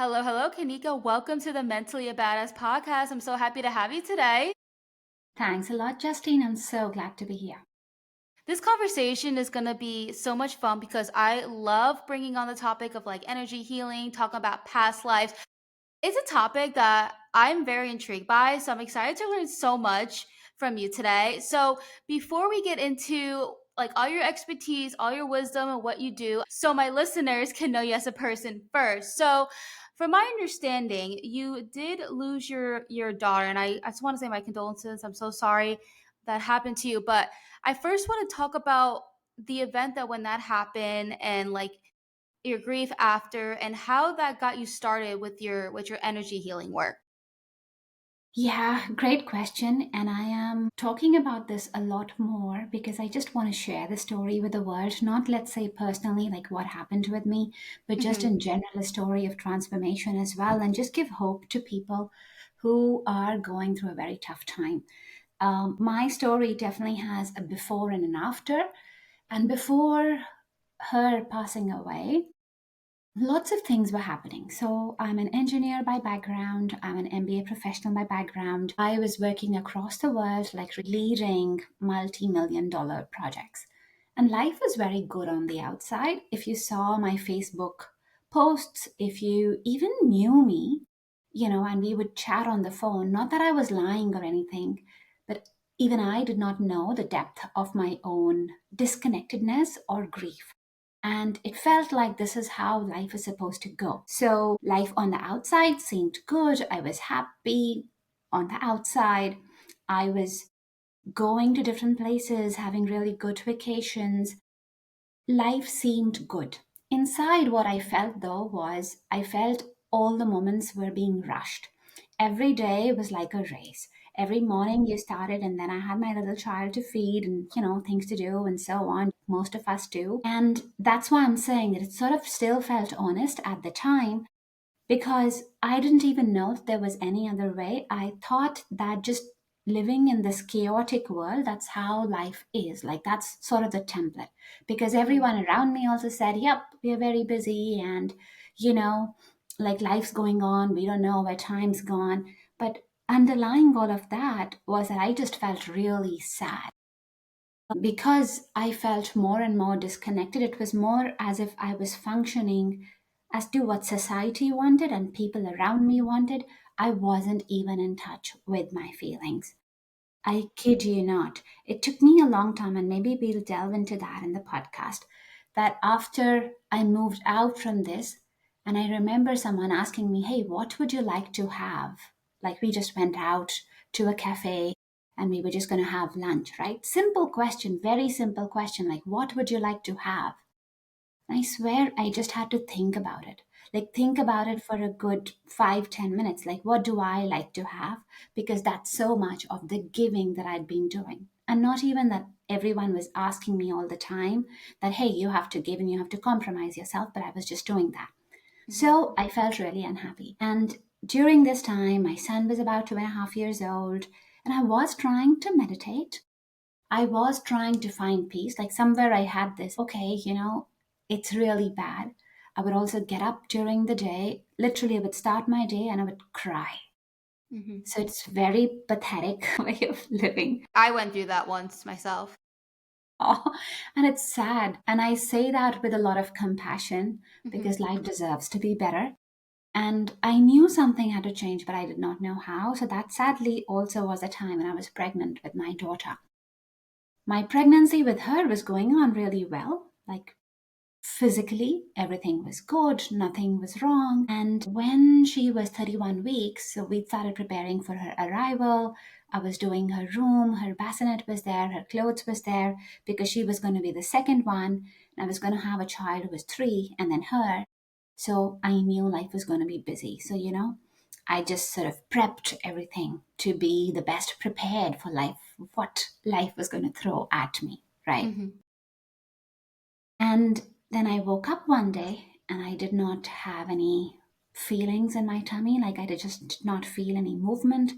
Hello, hello, Kanika. Welcome to the Mentally a Badass podcast. I'm so happy to have you today. Thanks a lot, Justine. I'm so glad to be here. This conversation is going to be so much fun because I love bringing on the topic of like energy healing, talking about past lives. It's a topic that I'm very intrigued by. So I'm excited to learn so much from you today. So before we get into like all your expertise, all your wisdom, and what you do, so my listeners can know you as a person first. So, from my understanding, you did lose your daughter, and I just want to say my condolences. I'm so sorry that happened to you. But I first want to talk about the event that when that happened and like your grief after and how that got you started with your energy healing work. Yeah, great question. And I am talking about this a lot more because I just want to share the story with the world, not let's say personally, like what happened with me, but just Hmm. in general, a story of transformation as well, and just give hope to people who are going through a very tough time. My story definitely has a before and an after. And before her passing away, lots of things were happening. So, I'm an engineer by background, I'm an MBA professional by background. I was working across the world, like leading multi million dollar projects. And life was very good on the outside. If you saw my Facebook posts, if you even knew me, and we would chat on the phone, not that I was lying or anything, but even I did not know the depth of my own disconnectedness or grief. And it felt like this is how life is supposed to go. So, life on the outside seemed good. I was happy on the outside. I was going to different places, having really good vacations. Life seemed good. Inside, what I felt though was I felt all the moments were being rushed. Every day was like a race. Every morning you started, and then I had my little child to feed and, things to do and so on. Most of us do. And that's why I'm saying that it sort of still felt honest at the time because I didn't even know that there was any other way. I thought that just living in this chaotic world, that's how life is. Like, that's sort of the template. Because Hmm. everyone around me also said, yep, we're very busy and, you know, like life's going on. We don't know where time's gone. But underlying all of that was that I just felt really sad because I felt more and more disconnected. It was more as if I was functioning as to what society wanted and people around me wanted. I wasn't even in touch with my feelings. I kid you not. It took me a long time, and maybe we'll delve into that in the podcast. That after I moved out from this, and I remember someone asking me, hey, what would you like to have? Like, we just went out to a cafe and we were just going to have lunch, right? Simple question, very simple question, like, what would you like to have? I swear I just had to think about it. Like, think about it for a good 5, 10 minutes. Like, what do I like to have? Because that's so much of the giving that I'd been doing. And not even that everyone was asking me all the time that, hey, you have to give and you have to compromise yourself, but I was just doing that. Hmm. So I felt really unhappy. And during this time, my son was about 2.5 years old, and I was trying to meditate. I was trying to find peace. Like somewhere I had this, okay, it's really bad. I would also get up during the day. Literally, I would start my day and I would cry. Hmm. So it's very pathetic way of living. I went through that once myself. Oh, and it's sad. And I say that with a lot of compassion Hmm. because life deserves to be better. And I knew something had to change, but I did not know how. So that sadly also was a time when I was pregnant with my daughter. My pregnancy with her was going on really well. Like physically, everything was good, nothing was wrong. And when she was 31 weeks, so we started preparing for her arrival. I was doing her room, her bassinet was there, her clothes was there, because she was going to be the second one. And I was going to have a child who was 3 and then her. So I knew life was going to be busy. So, I just sort of prepped everything to be the best prepared for life, what life was going to throw at me, right? Hmm. And then I woke up one day and I did not have any feelings in my tummy, like I just did not feel any movement.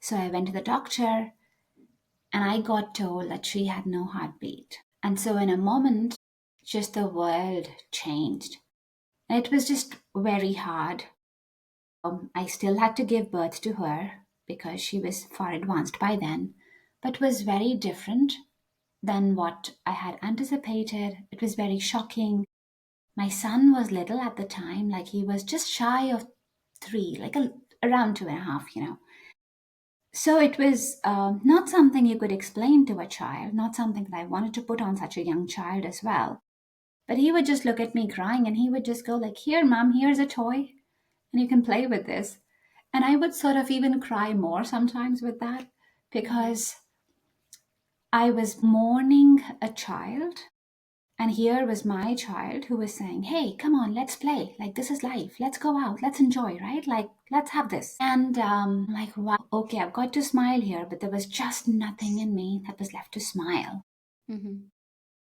So I went to the doctor and I got told that she had no heartbeat. And so in a moment, just the world changed. It was just very hard. I still had to give birth to her because she was far advanced by then, but was very different than what I had anticipated. It was very shocking. My son was little at the time, like he was just shy of three, around 2.5. So it was not something you could explain to a child, not something that I wanted to put on such a young child as well. But he would just look at me crying and he would just go like, "Here, mom, here's a toy and you can play with this." And I would sort of even cry more sometimes with that Mhm. because I was mourning a child. And here was my child who was saying, "Hey, come on, let's play. Like, this is life. Let's go out. Let's enjoy, right? Like, let's have this." And like, wow, okay, I've got to smile here, but there was just nothing in me that was left to smile. Mhm.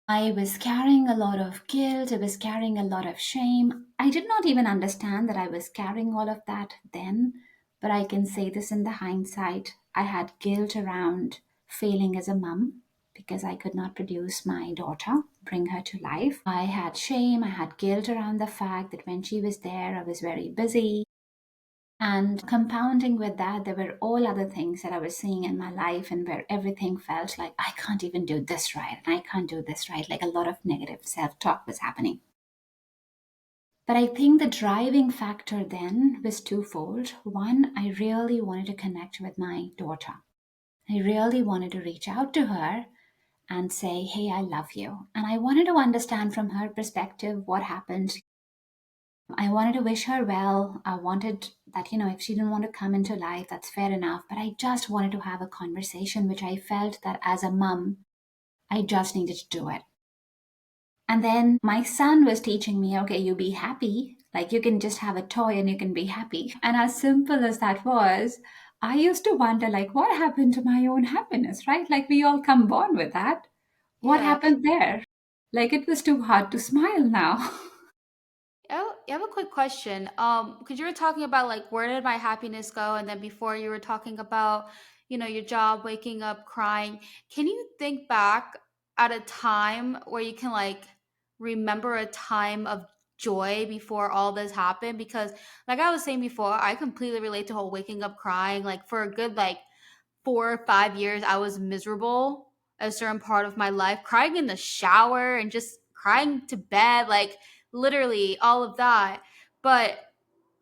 I was carrying a lot of guilt. I was carrying a lot of shame. I did not even understand that I was carrying all of that then, but I can say this in the hindsight. I had guilt around failing as a mum because I could not produce my daughter, bring her to life. I had shame. I had guilt around the fact that when she was there, I was very busy. And compounding with that, there were all other things that I was seeing in my life and where everything felt like I can't even do this right and I can't do this right. Like a lot of negative self talk was happening. But I think the driving factor then was twofold. One, I really wanted to connect with my daughter. I really wanted to reach out to her and say, "Hey, I love you." And I wanted to understand from her perspective what happened. I wanted to wish her well. I wanted that, if she didn't want to come into life, that's fair enough. But I just wanted to have a conversation, which I felt that as a mum, I just needed to do it. And then my son was teaching me, okay, you be happy. Like you can just have a toy and you can be happy. And as simple as that was, I used to wonder, like, what happened to my own happiness, right? Like we all come born with that. What Yeah. happened there? Like it was too hard to smile now. Oh, I have a quick question. Because you were talking about like where did my happiness go, and then before you were talking about, your job, waking up, crying. Can you think back at a time where you can like remember a time of joy before all this happened? Because like I was saying before, I completely relate to whole waking up crying. Like for a good like 4 or 5 years, I was miserable at a certain part of my life, crying in the shower and just crying to bed, like literally all of that. But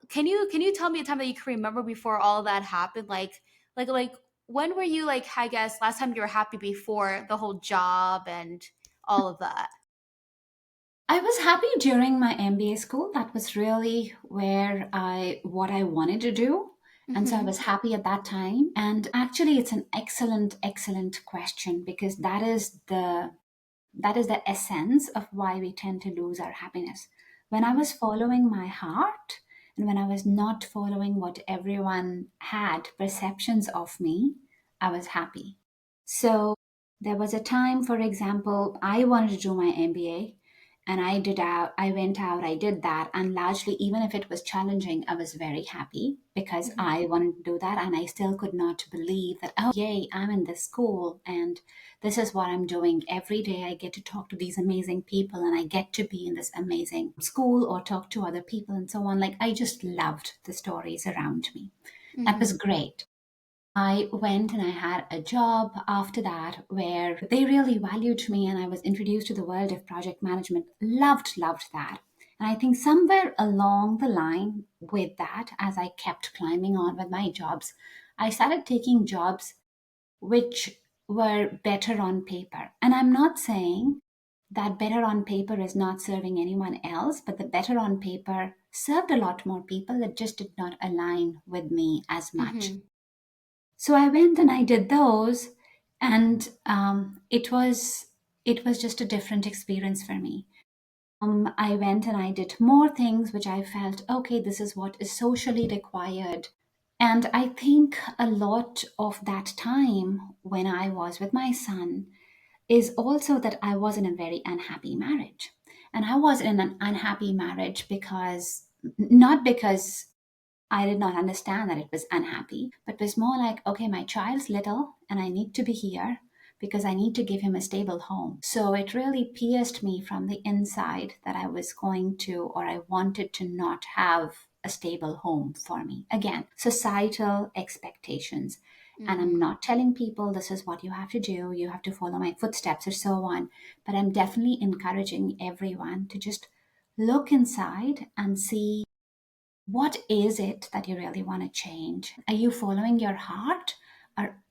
can you tell me a time that you can remember before all of that happened? Like when were you like I guess last time you were happy before the whole job and all of that? I was happy during my MBA school. That was really where what I wanted to do. And so I was Mm-hmm. happy at that time. And actually it's an excellent, excellent question because that is the essence of why we tend to lose our happiness. When I was following my heart and when I was not following what everyone had perceptions of me, I was happy. So there was a time, for example, I wanted to do my MBA and I went out, I did that. And largely, even if it was challenging, I was very happy because Mm-hmm. I wanted to do that. And I still could not believe that, oh, yay, I'm in this school and this is what I'm doing. Every day I get to talk to these amazing people and I get to be in this amazing school or talk to other people and so on. Like, I just loved the stories around me. That was Mm-hmm. great. I went and I had a job after that where they really valued me and I was introduced to the world of project management. Loved that. And I think somewhere along the line with that, as I kept climbing on with my jobs, I started taking jobs which were better on paper. And I'm not saying that better on paper is not serving anyone else, but the better on paper served a lot more people. It just did not align with me as much. Mm-hmm. So I went and I did those, and it was just a different experience for me. I went and I did more things which I felt okay. This is what is socially required, and I think a lot of that time when I was with my son is also that I was in a very unhappy marriage, and I was in an unhappy marriage because not because I did not understand that it was unhappy, but it was more like, okay, my child's little and I need to be here because I need to give him a stable home. So it really pierced me from the inside that I was going to, or I wanted to not have a stable home for me. Again, societal expectations. And I'm Mhm. not telling people this is what you have to do, you have to follow my footsteps or so on. But I'm definitely encouraging everyone to just look inside and see what is it that you really want to change. Are you following your heart, or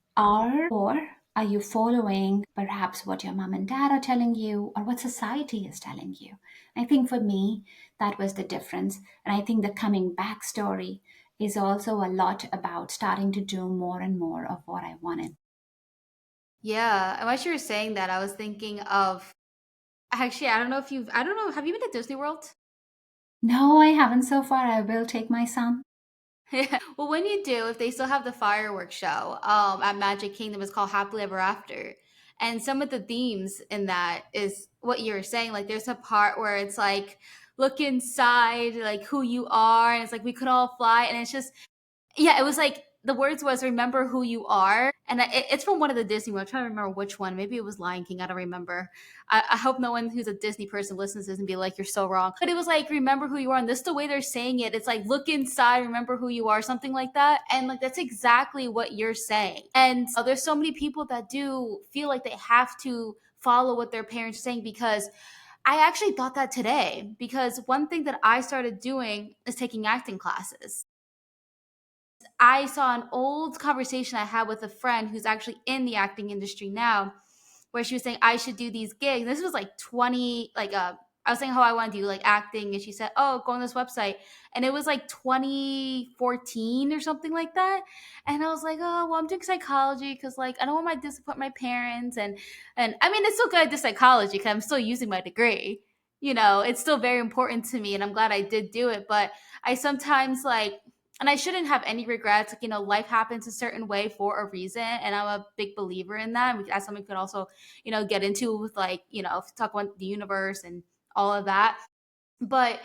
are you following perhaps what your mom and dad are telling you or what society is telling you? I think for me, that was the difference. And I think the coming back story is also a lot about starting to do more and more of what I wanted. Yeah, and while you were saying that, I was thinking of actually, I don't know, have you been to Disney World? No, I haven't so far. I will take my son. Yeah. Well, when you do, if they still have the fireworks show at Magic Kingdom, it's called Happily Ever After. And some of the themes in that is what you were saying. Like, there's a part where it's like, look inside, like who you are. And it's like, we could all fly. And it's just, yeah, it was like the words was remember who you are, and it's from one of the Disney ones. I'm trying to remember which one. Maybe it was Lion King. I don't remember. I hope no one who's a Disney person listens to this and be like, "You're so wrong." But it was like remember who you are, and this is the way they're saying it. It's like look inside, remember who you are, something like that. And like that's exactly what you're saying. And there's so many people that do feel like they have to follow what their parents are saying because I actually thought that today because one thing that I started doing is taking acting classes. I saw an old conversation I had with a friend who's actually in the acting industry now, where she was saying I should do these gigs. This was like 20, I was saying how I want to do like acting, and she said, "Oh, go on this website," and it was like 2014 or something like that. And I was like, "Oh, well, I'm doing psychology because like I don't want my disappoint my parents," and I mean it's still good I did psychology because I'm still using my degree. You know, it's still very important to me, and I'm glad I did do it. But I sometimes like and I shouldn't have any regrets. Like, you know, life happens a certain way for a reason. And I'm a big believer in that. That's something we could also, you know, get into with like, you know, talk about the universe and all of that. But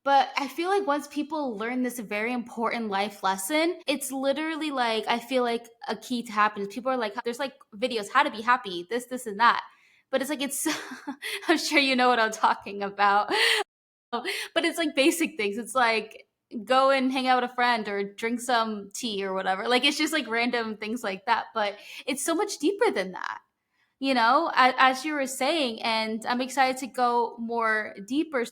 I feel like once people learn this very important life lesson, it's literally like I feel like a key to happiness. People are like, there's like videos how to be happy, this and that. But it's like it's I'm sure you know what I'm talking about. But it's like basic things. It's like go and hang out with a friend or drink some tea or whatever. Like it's just like random things like that. But it's so much deeper than that, you know, as you were saying. And I'm excited to go more deeper.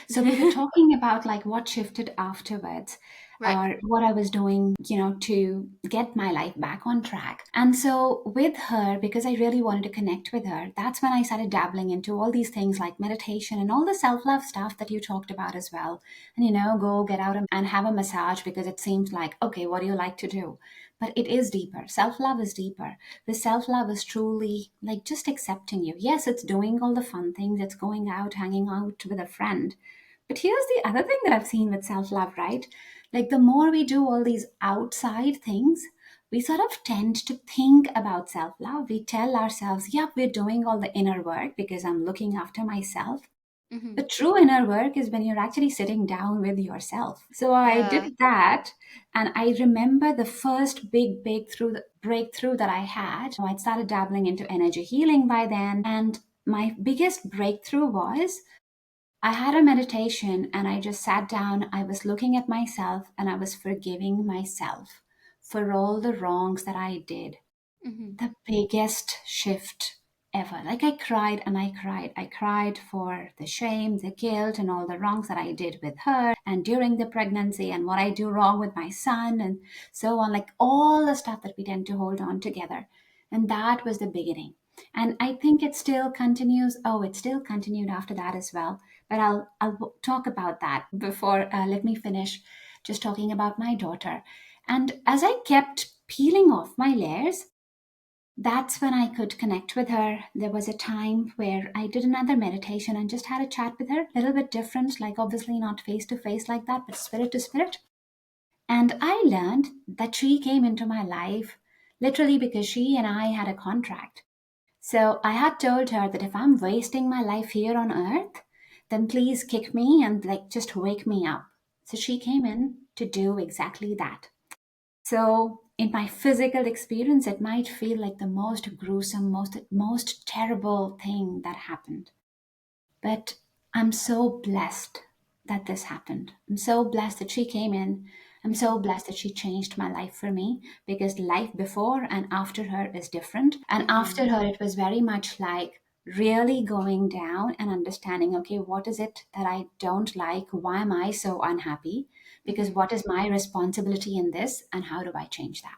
So we were talking about like what shifted afterwards, Right. or what I was doing, to get my life back on track. And so with her, because I really wanted to connect with her, that's when I started dabbling into all these things like meditation and all the self-love stuff that you talked about as well. And go get out and have a massage because it seems like, okay, what do you like to do? But it is deeper. Self love is deeper. The self love is truly like just accepting you. Yes, it's doing all the fun things, it's going out, hanging out with a friend. But here's the other thing that I've seen with self love, right? Like the more we do all these outside things, we sort of tend to think about self love. We tell ourselves, yep, we're doing all the inner work because I'm looking after myself. Hmm. But true inner work is when you're actually sitting down with yourself. So I Yeah. did that, and I remember the first big breakthrough that I had. So I'd started dabbling into energy healing by then, and my biggest breakthrough was I had a meditation and I just sat down. I was looking at myself and I was forgiving myself for all the wrongs that I did. Hmm. The biggest shift ever. Like I cried and I cried. I cried for the shame, the guilt, and all the wrongs that I did with her and during the pregnancy and what I do wrong with my son and so on. Like all the stuff that we tend to hold on together. And that was the beginning. And I think it still continues. Oh, it still continued after that as well. But I'll talk about that before. Let me finish just talking about my daughter. And as I kept peeling off my layers, that's when I could connect with her. There was a time where I did another meditation and just had a chat with her, a little bit different, like obviously not face to face like that, but spirit to spirit. And I learned that she came into my life literally because she and I had a contract. So I had told her that if I'm wasting my life here on earth, then please kick me and like just wake me up. So she came in to do exactly that. So, in my physical experience, it might feel like the most gruesome, most terrible thing that happened. But I'm so blessed that this happened. I'm so blessed that she came in. I'm so Mhm. blessed that she changed my life for me, because life before and after her is different. And after Mhm. her, it was very much like really going down and understanding, okay, what is it that I don't like? Why am I so unhappy? Because Mhm. what is my responsibility in this, and how do I change that?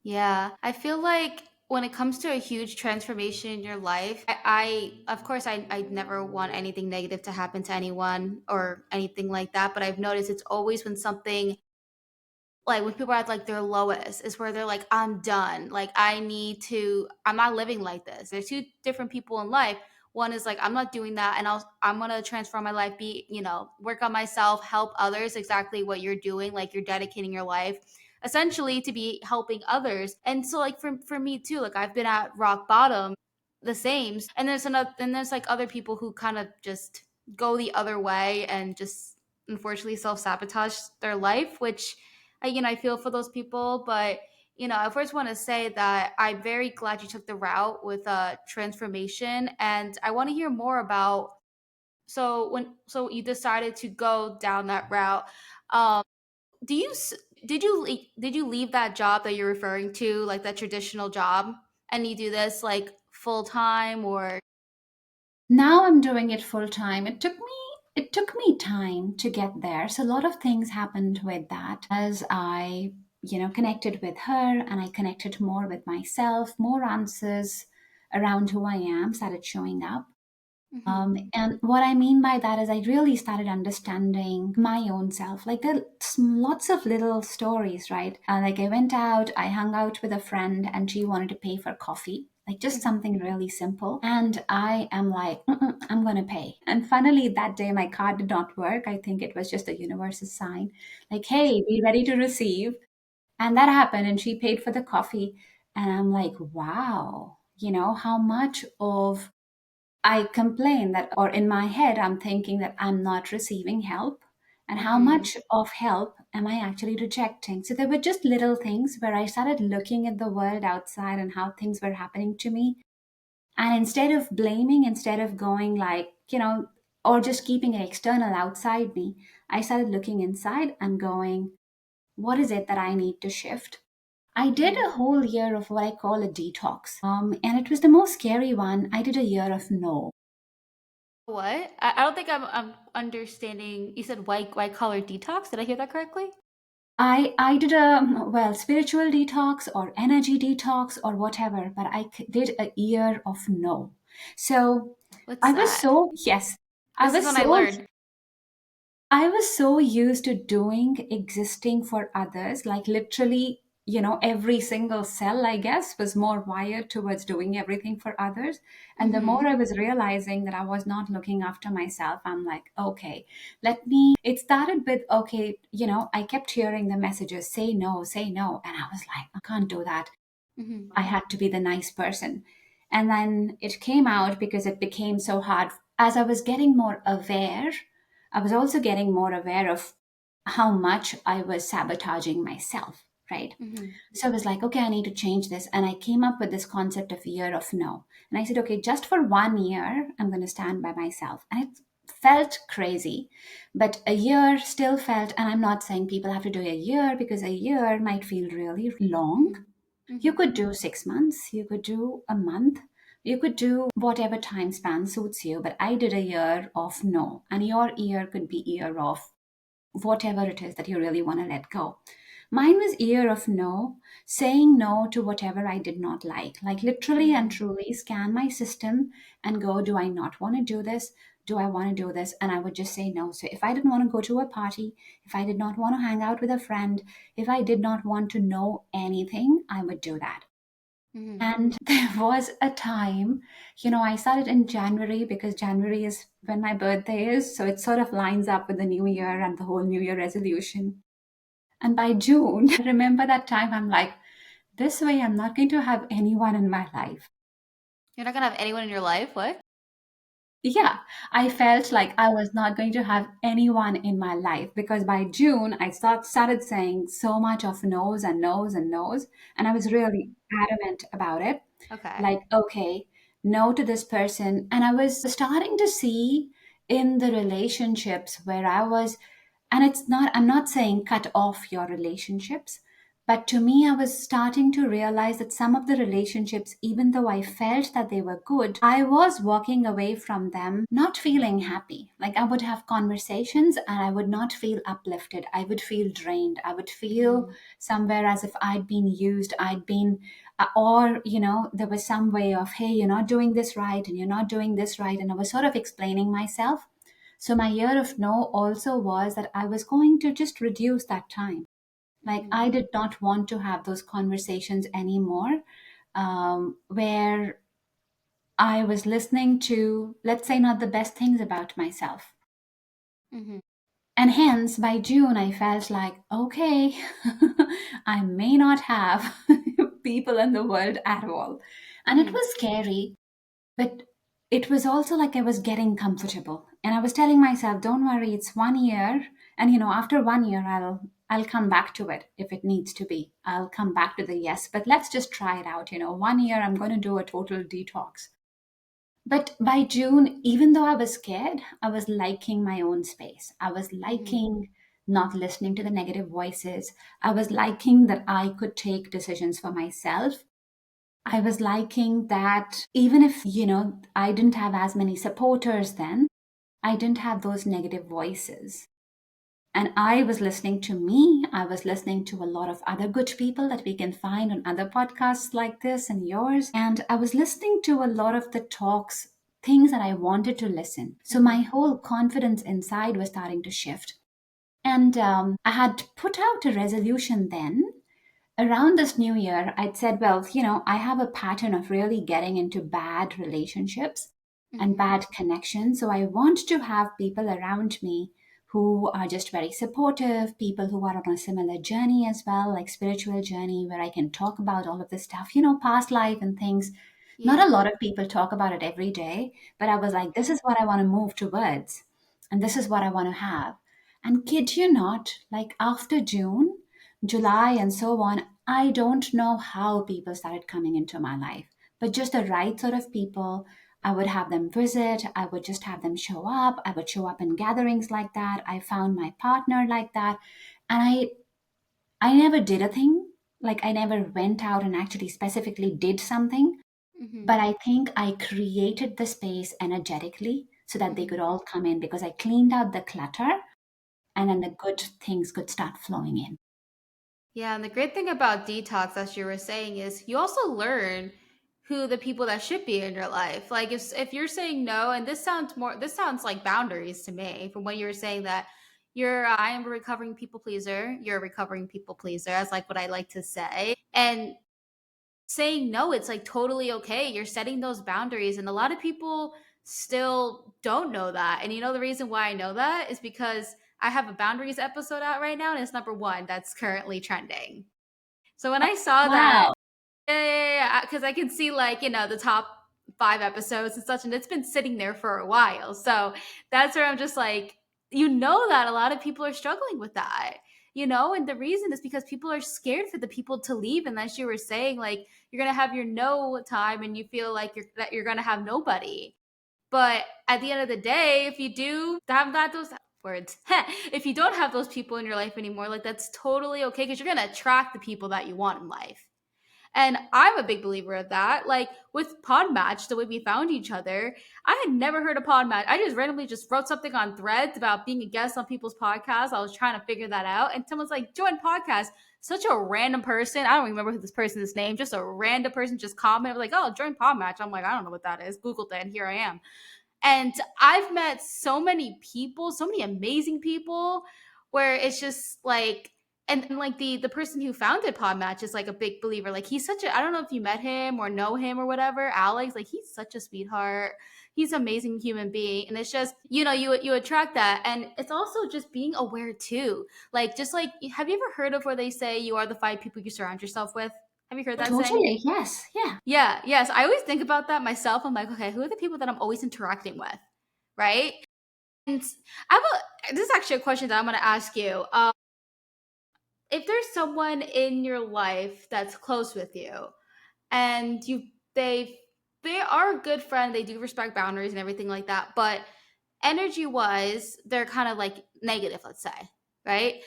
Yeah, I feel like when it comes to a huge transformation in your life, I of course, I never want anything negative to happen to anyone or anything like that. But I've noticed it's always when something like when people are at like their lowest is where they're like, I'm done. Like I'm not living like this. There's two different people in life. One is like, I'm not doing that, and I'm gonna transform my life, work on myself, help others, exactly what you're doing. Like you're dedicating your life essentially to be helping others. And so like for me too, like I've been at rock bottom the same. And there's like other people who kind of just go the other way and just unfortunately self-sabotage their life, which I feel for those people. But I first want to say that I'm very glad you took the route with transformation, and I want to hear more about. So you decided to go down that route. Um, do you s- did you leave that job that you're referring to, like that traditional job, and you do this like full time or? Now I'm doing it full time. It took me time to get there. So a lot of things happened with that as I, connected with her, and I connected more with myself. More answers around who I am started showing up. Mhm. And what I mean by that is I really started understanding my own self. Like there's lots of little stories, right? Like I went out, I hung out with a friend, and she wanted to pay for coffee. Like just Mhm. something really simple. And I am like, "Mm-mm, I'm going to pay." And funnily, that day my card did not work. I think it was just the universe's sign. Like, hey, be ready to receive. And that happened. And she paid for the coffee. And I'm like, wow, how much of I complain that, or in my head, I'm thinking that I'm not receiving help. And how Mhm. much of help am I actually rejecting? So there were just little things where I started looking at the world outside and how things were happening to me. And instead of blaming, instead of going like, or just keeping it external outside me, I started looking inside and going, what is it that I need to shift? I did Mhm. a whole year of what I call a detox. And it was the most scary one. I did a year of no. What? I don't think I'm understanding. You said white collar detox. Did I hear that correctly? I did a spiritual detox or energy detox or whatever, but did a year of no. So What's I was that? so yes, I This is was when I so learned. I was so used to doing, existing for others, like literally, every single cell, I guess, was more wired towards doing everything for others. And the more Mm-hmm. I was realizing that I was not looking after myself, I'm like, okay, it started with, okay, I kept hearing the messages, say no, say no. And I was like, I can't do that. Mm-hmm. I had to be the nice person. And then it came out because it became so hard. As I was getting more aware, I was also getting more aware of how much I was sabotaging myself, right? Mm-hmm. So I was like, okay, I need to change this. And I came up with this concept of year of no. And I said, okay, just for 1 year, I'm going to stand by myself. And it felt crazy, but a year still felt, and I'm not saying people have to do a year because a year might feel really long. Mm-hmm. You Mm-hmm. could do 6 months, you could do a month, you could do whatever time span suits you. But I did a year of no, and your year could be year of whatever it is that you really want to let go. Mine was year of no, saying no to whatever I did not like literally and Mm-hmm. truly scan my system and go, do I not want to do this? Do I want to do this? And I would just say no. So if I didn't want to go to a party, if I did not want to hang out with a friend, if I did not want to know anything, I would do that. Mm-hmm. And there was a time, I started in January because January is when my birthday is. So it sort of lines up with the new year and the whole new year resolution. And by June, I remember that time, I'm like, this way, I'm not going to have anyone in my life. You're not gonna have anyone in your life. What? Yeah, I felt like I was not going to have anyone in my life because by June, I started saying so much of no's and no's and no's. And I was really adamant about it. Okay. Like, okay, no to this person. And I was starting to see in the relationships where I was, and it's not, I'm not saying cut off your relationships, but to me, I was starting to realize that some of the relationships, even though I felt that they were good, I was walking away from them not feeling happy. Like I would have conversations and I would not feel uplifted. I would feel drained. I would feel Mhm. somewhere as if I'd been used, I'd been, or, there was some way of, hey, you're not doing this right and you're not doing this right. And I was sort of explaining myself. So my year of no also was that I was going to just reduce that time. Like Mhm. I did not want to have those conversations anymore, where I was listening to, let's say, not the best things about myself. Mhm. And hence, by June, I felt like, okay, I may not have people in the world at all. And it Mhm. was scary, but it was also like I was getting comfortable. And I was telling myself, don't worry, it's 1 year. And after 1 year, I'll come back to it if it needs to be. I'll come back to the yes, but let's just try it out. 1 year, I'm going to do a total detox. But by June, even though I was scared, I was liking my own space. I was Mhm. liking not listening to the negative voices. I was liking that I could take decisions for myself. I was liking that even if, I didn't have as many supporters then, I didn't have those negative voices. And I was listening to me. I was listening to a lot of other good people that we can find on other podcasts like this and yours. And I was listening to a lot of the talks, things that I wanted to listen. So my Mhm. whole confidence inside was starting to shift. And I had put out a resolution then around this new year. I'd said, well, I have a pattern of really getting into bad relationships and Mhm. bad connections. So I want to have people around me who are just very supportive, people who are on a similar journey as well, like spiritual journey, where I can talk about all of this stuff, past life and things. Not a Yeah. lot of people talk about it every day, but I was like, this is what I want to move towards, and this is what I want to have. And kid you not, like after June, July, and so on, I don't know how people started coming into my life, but just the right sort of people. I would have them visit, I would just have them show up, I would show up in gatherings like that. I found my partner like that. And I never did a thing. Like I never went out and actually specifically did something, Mhm. but I think I created the space energetically so that they Mhm. could all come in because I cleaned out the clutter and then the good things could start flowing in. Yeah, and the great thing about detox, as you were saying, is you also learn who the people that should be in your life. Like if you're saying no, and this sounds like boundaries to me. From when you were saying that I am a recovering people pleaser, you're a recovering people pleaser. That's like what I like to say. And saying no, it's like totally okay. You're setting those boundaries, and a lot of people still don't know that. And the reason why I know that is because I have a boundaries episode out right now, and it's number one that's currently trending. So when I saw that, Wow. yeah, because I can see like the top five episodes and such, and it's been sitting there for a while. So that's where I'm just like, that a lot of people are struggling with that. And the reason is because people are scared for the people to leave, and as you were saying, like you're gonna have your no time, and you feel like you're gonna have nobody. But at the end of the day, if you do have that those words, if you don't have those people in your life anymore, like that's totally okay because you're gonna attract the people that you want in life. And I'm a big believer of that. Like with Podmatch, the way we found each other, I had never heard of Podmatch. I just randomly just wrote something on Threads about being a guest on people's podcasts. I was trying to figure that out, and someone's like, "Join podcast." Such a random person. I don't remember who this person's name. Just a random person just commented like, "Oh, join Podmatch." I'm like, I don't know what that is. Googled it, and here I am. And I've met so many people, so many amazing people, where it's just like, and like the person who founded Podmatch is like a big believer. Like he's such a, I don't know if you met him or know him or whatever, Alex. Like he's such a sweetheart. He's an amazing human being, and it's just you attract that, and it's also just being aware too. Like just like, have you ever heard of where they say you are the five people you surround yourself with? Have you heard that saying? Totally. Yes. Yeah. Yeah, yes. I always think about that myself. I'm like, okay, who are the people that I'm always interacting with? Right? And this is actually a question that I'm going to ask you. If there's someone in your life that's close with you, and they they are a good friend, they do respect boundaries and everything like that, but energy wise, they're kind of like negative, let's say, right?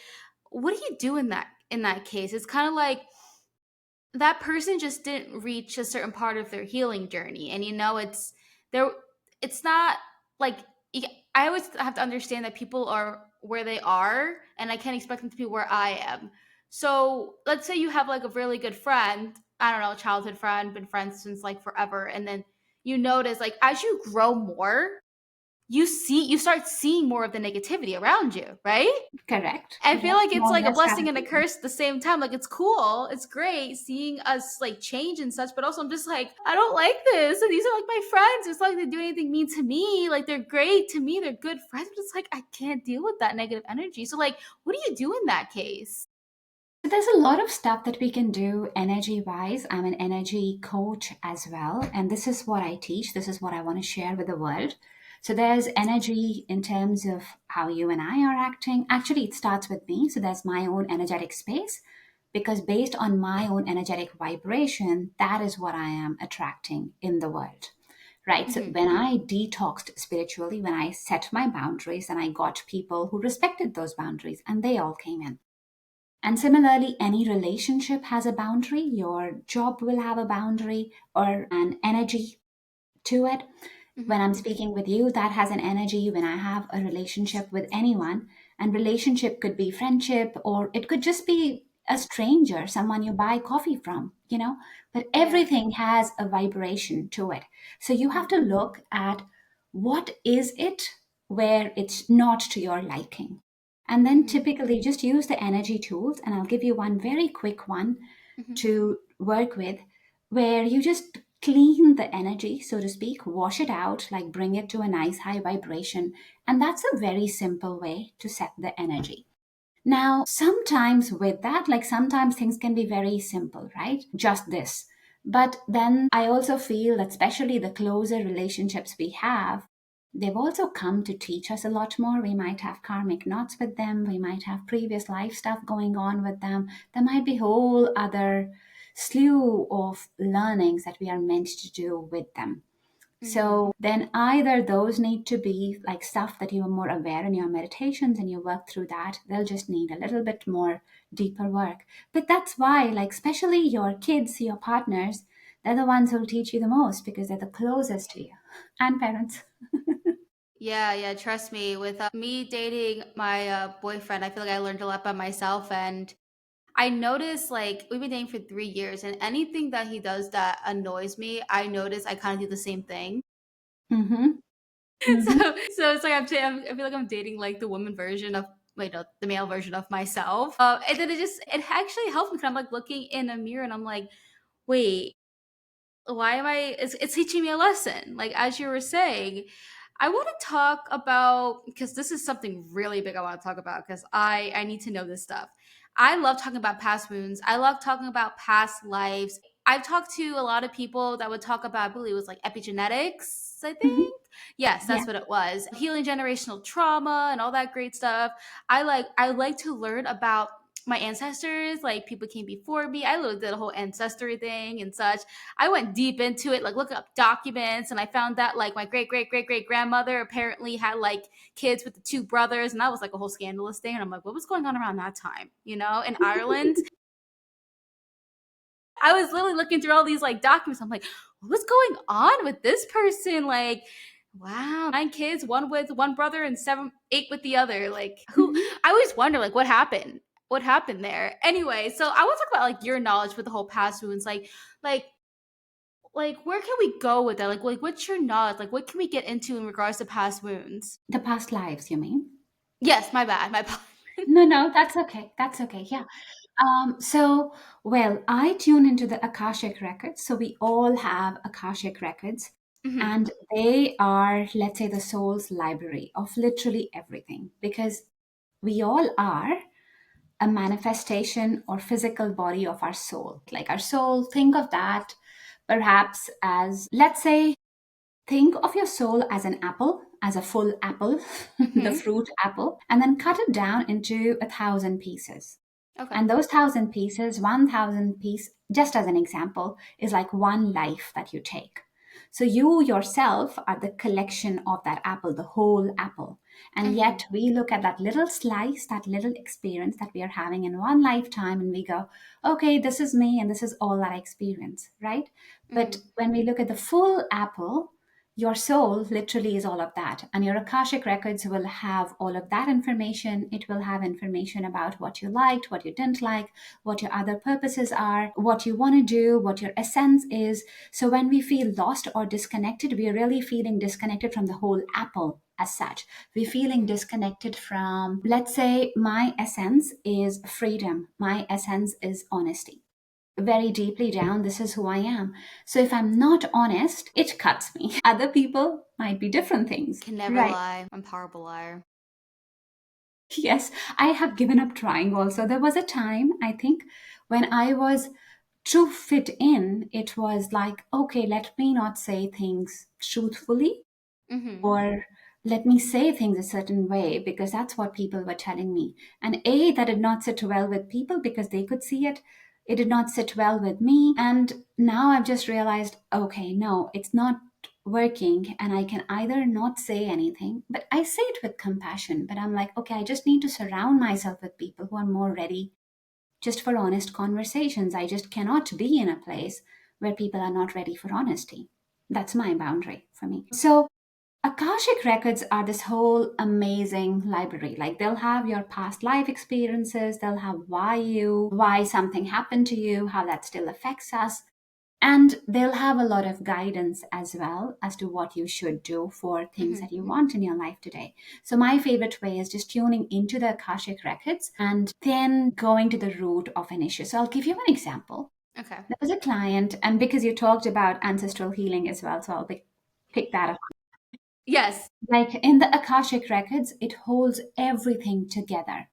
What do you do in that case? It's kind of like that person just didn't reach a certain part of their healing journey, and it's there. It's not like I always have to understand that people are where they are, and I can't expect them to be where I am. So let's say you have like a really good friend, I don't know, childhood friend, been friends since like forever, and then you notice like as you grow more, you start seeing more of the negativity around you, right? Correct. I feel Yes, like it's more like a less blessing and a gratitude. curse at the same time. Like it's cool, it's great seeing us like change and such, but also I'm just like, I don't like this. And these are like my friends. It's not like they do anything mean to me. Like they're great to me, they're good friends, but it's like I can't deal with that negative energy. So like, what do you do in that case? So there's a lot of stuff that we can do energy wise. I'm an energy coach as well. And this is what I teach. This is what I want to share with the world. So there's energy in terms of how you and I are acting. Actually, it starts with me. So there's my own energetic space because based on my own energetic vibration, that is what I am attracting in the world. Right. So Hmm. when I detoxed spiritually, when I set my boundaries and I got people who respected those boundaries and they all came in. And similarly, any relationship has a boundary. Your job will have a boundary or an energy to it. When Hmm. I'm speaking with you, that has an energy. When I have a relationship with anyone, and relationship could be friendship or it could just be a stranger, someone you buy coffee from, but Yeah. everything has a vibration to it. So you have Hmm. to look at what is it where it's not to your liking. And then Hmm. typically just use the energy tools. And I'll give you one very quick one Hmm. to work with where you just clean the energy, so to speak, wash it out, like bring it to a nice high vibration. And that's a very simple way to set the energy. Now, sometimes with that, like sometimes things can be very simple, right? Just this. But then I also feel that, especially the closer relationships we have, they've also come to teach us a lot more. We might have karmic knots with them. We might have previous life stuff going on with them. There might be whole other slew of learnings that we are meant to do with them. Hmm. So then either those need to be like stuff that you are more aware in your meditations and you work through that. They'll just need a little bit more deeper work. But that's why, like, especially your kids, your partners, they're the ones who'll teach you the most because they're the closest to you and parents. Yeah, yeah, trust me. With me dating my boyfriend, I feel like I learned a lot by myself. And I noticed like we've been dating for 3 years, and anything that he does that annoys me, I notice I kind of do the same thing. Mm-hmm. So, Mm-hmm. so it's like I feel like I'm dating like the woman version of, wait, no, the male version of myself. And then it actually helps me because I'm like looking in a mirror and I'm like, wait, why am I? It's teaching me a lesson. Like as you were saying, I want to talk about, because this is something really big I want to talk about because I need to know this stuff. I love talking about past wounds. I love talking about past lives. I've talked to a lot of people that would talk about, I believe it was like epigenetics, I Mm-hmm. think. Yes, Yeah. that's what it was. Healing generational trauma and all that great stuff. I like to learn about my ancestors, like people came before me. I looked at the whole ancestry thing and such. I went deep into it, like look up documents, and I found that like my great great great great grandmother apparently had like kids with the two brothers, and that was like a whole scandalous thing. And I'm like, what was going on around that time? In Ireland. I was literally looking through all these like documents. I'm like, what was going on with this person? Like, wow, 9 kids, one with one brother and seven, eight with the other. Like, who? Mm-hmm. I always wonder, like, what happened? What happened there? Anyway, so I want to talk about like your knowledge with the whole past wounds, like where can we go with that? Like what's your knowledge? Like what can we get into in regards to past wounds? The past lives, you mean? Yes, my bad. My bad. No, no, that's okay. That's okay. Yeah. Well, I tune into the Akashic Records. So we all have Akashic Records, Hmm. and they are, let's say, the soul's library of literally everything because we all are a manifestation or physical body of our soul. Like our soul, think of that perhaps as, let's say, think of your soul as an apple, as a full apple, the Hmm. fruit apple, and then cut it down into 1,000 pieces. Okay. And those 1,000 pieces, 1,000 piece, just as an example, is like one life that you take. So you yourself are the collection of that apple, the whole apple. And Mhm. yet we look at that little slice, that little experience that we are having in one lifetime, and we go, okay, this is me and this is all that I experience, right? But Mhm. when we look at the full apple, your soul literally is all of that. And your Akashic records will have all of that information. It will have information about what you liked, what you didn't like, what your other purposes are, what you want to do, what your essence is. So when we feel lost or disconnected, we are really feeling disconnected from the whole apple as such. We're feeling Mhm. disconnected from, let's say, my essence is freedom, my essence is honesty. Very deeply down, this is who I am. So if I'm not honest, it cuts me. Other people might be different things. Can never Right. lie. I'm a horrible liar. Yes, I have given up trying also. There was a time, I think, when I was to fit in, it was like, okay, let me not say things truthfully, Mhm. or let me say things a certain way because that's what people were telling me. And A, that did not sit well with people because they could see it. It did not sit well with me. And now I've just realized, okay, no, it's not working. And I can either not say anything, but I say it with compassion. But I'm like, okay, I just need to surround myself with people who are more ready just for honest conversations. I just cannot be in a place where people are not ready for honesty. That's my boundary for me. So Akashic records are this whole amazing library. Like they'll have your past life experiences, they'll have why something happened to you, how that still affects us. And they'll have a lot of guidance as well as to what you should do for things Mhm. that you want in your life today. So, my favorite way is just tuning into the Akashic records and then going to the root of an issue. So, I'll give you an example. Okay. There was a client, and because you talked about ancestral healing as well, so I'll pick that up. Yes. Like in the Akashic records, it holds everything together.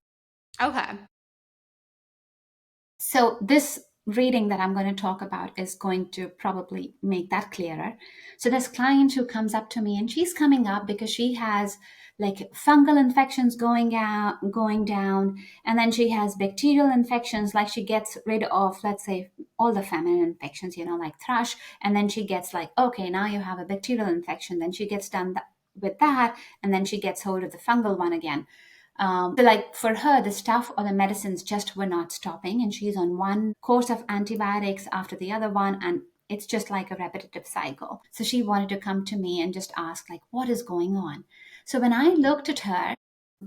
Okay. So, this reading that I'm going to talk about is going to probably make that clearer. So, this client who comes up to me, and she's coming up because she has like fungal infections going down, and then she has bacterial infections. Like she gets rid of, let's say, all the feminine infections, like thrush, and then she gets like, okay, now you have a bacterial infection. Then she gets done with that, and then she gets hold of the fungal one again. So, like for her, the stuff or the medicines just were not stopping, and she's on one course of antibiotics after the other one, and it's just like a repetitive cycle. So, she wanted to come to me and just ask, like, what is going on? So, when I looked at her,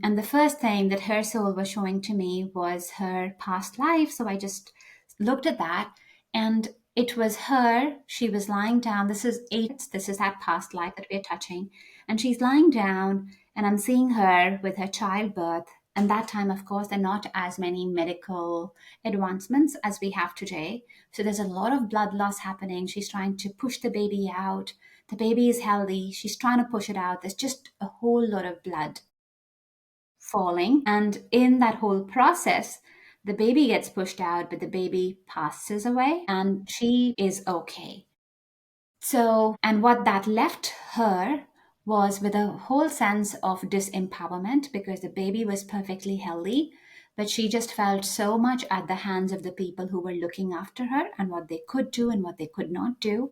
and the first thing that her soul was showing to me was her past life. So, I just looked at that, and it was her. She was lying down. This is eight. This is that past life that we're touching. And she's lying down, and I'm seeing her with her childbirth. And that time, of course, there are not as many medical advancements as we have today. So there's a lot of blood loss happening. She's trying to push the baby out. The baby is healthy. She's trying to push it out. There's just a whole lot of blood falling. And in that whole process, the baby gets pushed out, but the baby passes away and she is okay. So, and what that left her was with a whole sense of disempowerment because the baby was perfectly healthy, but she just felt so much at the hands of the people who were looking after her and what they could do and what they could not do.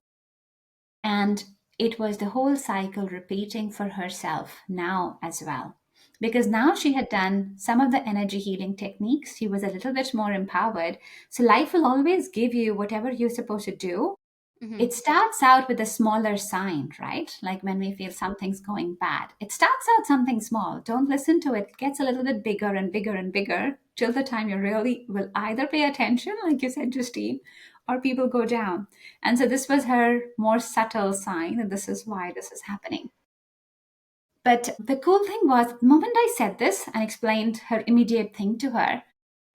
And it was the whole cycle repeating for herself now as well. Because now she had done some of the energy healing techniques, she was a little bit more empowered. So life will always give you whatever you're supposed to do. Mhm. It starts out with a smaller sign, right? Like when we feel something's going bad. It starts out something small. Don't listen to it. It gets a little bit bigger and bigger and bigger till the time you really will either pay attention, like you said, Justine, or people go down. And so this was her more subtle sign that this is why this is happening. But the cool thing was, the moment I said this and explained her immediate thing to her,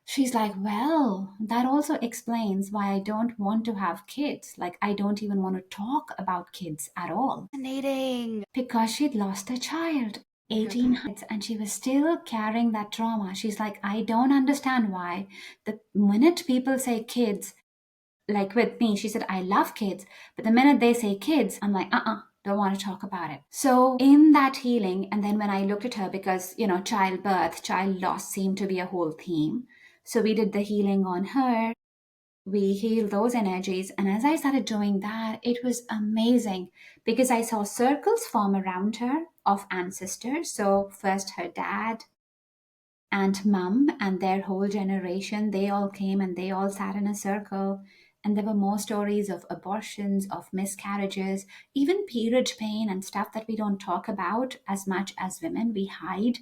she's like, well, that also explains why I don't want to have kids. Like, I don't even want to talk about kids at all. Fascinating. Because she'd lost a child, 18 kids, and she was still carrying that trauma. She's like, I don't understand why. The minute people say kids, like with me, she said, I love kids. But the minute they say kids, I'm like, don't want to talk about it. So, in that healing, and then when I looked at her, because, childbirth, child loss seemed to be a whole theme. So, we did the healing on her. We heal those energies. And as I started doing that, it was amazing because I saw circles form around her of ancestors. So, first her dad and mum and their whole generation, they all came and they all sat in a circle. And there were more stories of abortions, of miscarriages, even period pain and stuff that we don't talk about as much as women. We hide,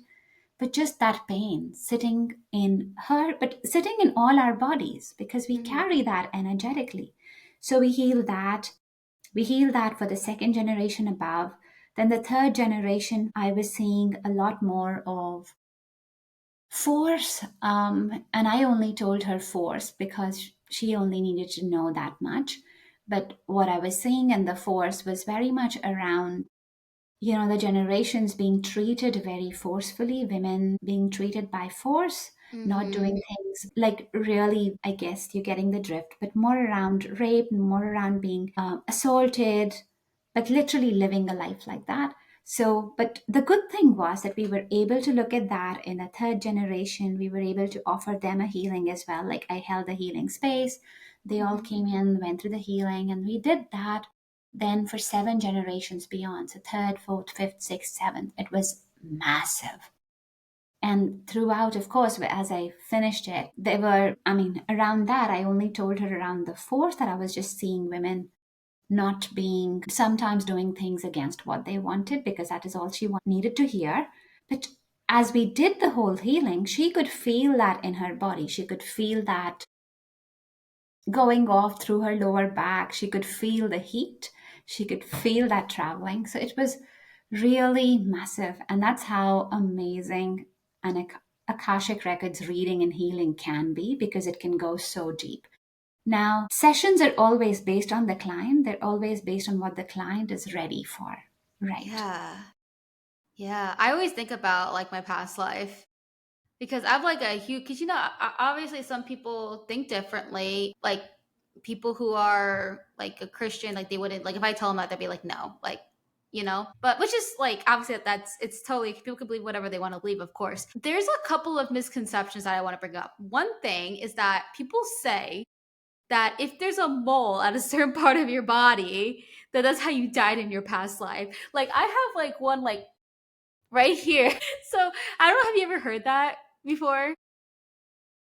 but just that pain sitting in her, but sitting in all our bodies because we Mhm. carry that energetically. So we heal that. We heal that for the second generation above. Then the third generation, I was seeing a lot more of force. And I only told her force because she only needed to know that much. But what I was seeing in the force was very much around, the generations being treated very forcefully, women being treated by force, not Mhm. doing things like really, I guess you're getting the drift, but more around rape, more around being assaulted, but literally living a life like that. So, but the good thing was that we were able to look at that in a third generation. We were able to offer them a healing as well. Like I held a healing space. They all Mhm. came in, went through the healing, and we did that then for seven generations beyond. So third, fourth, fifth, sixth, seventh. It was massive. And throughout, of course, as I finished it, there were, I mean, around that, I only told her around the fourth that I was just seeing women not being, sometimes doing things against what they wanted because that is all she needed to hear. But as we did the whole healing, she could feel that in her body. She could feel that going off through her lower back. She could feel the heat. She could feel that traveling. So it was really massive. And that's how amazing an Akashic Records reading and healing can be because it can go so deep. Now, sessions are always based on the client, they're always based on what the client is ready for. Right. Yeah. Yeah. I always think about like my past life because I've like a huge, because obviously some people think differently. Like people who are like a Christian, like they wouldn't, like if I tell them that, they'd be like, no, like, but which is like, obviously it's totally, people can believe whatever they want to believe, of course. There's a couple of misconceptions that I want to bring up. One thing is that people say that if there's a mole at a certain part of your body, that that's how you died in your past life. Like I have like one like right here. So I don't know, have you ever heard that before?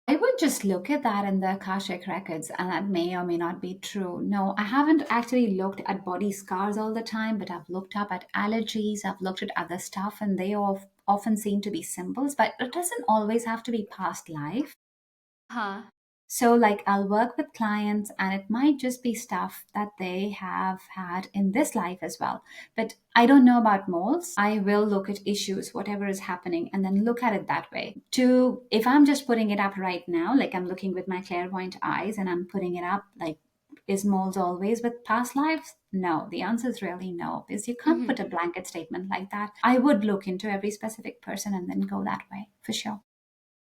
I would just look at that in the Akashic records, and that may or may not be true. No, I haven't actually looked at body scars all the time, but I've looked up at allergies, I've looked at other stuff, and they often seem to be symbols, but it doesn't always have to be past life. Huh. So, like, I'll work with clients, and it might just be stuff that they have had in this life as well. But I don't know about moles. I will look at issues, whatever is happening, and then look at it that way. If I'm just putting it up right now, like I'm looking with my clairvoyant eyes and I'm putting it up, like, is moles always with past lives? No, the answer is really no, because you can't Hmm. put a blanket statement like that. I would look into every specific person and then go that way for sure.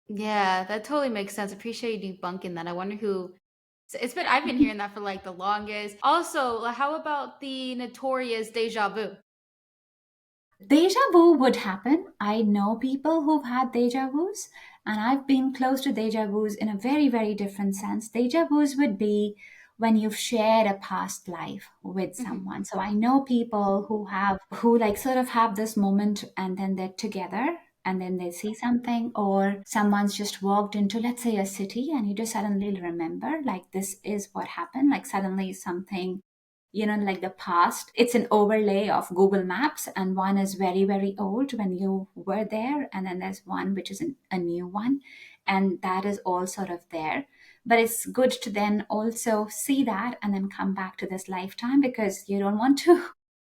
Yeah, that totally makes sense. Appreciate you debunking that. I wonder who. It's been I've been hearing that for like the longest. Also, how about the notorious deja vu? Deja vu would happen. I know people who've had deja vus, and I've been close to deja vus in a very, very different sense. Deja vus would be when you've shared a past life with Hmm. someone. So I know people who like sort of have this moment and then they're together and then they see something, or someone's just walked into, let's say, a city and you just suddenly remember, like, this is what happened. Like, suddenly something, like the past, it's an overlay of Google Maps, and one is very, very old when you were there, and then there's one which is a new one, and that is all sort of there. But it's good to then also see that and then come back to this lifetime because you don't want to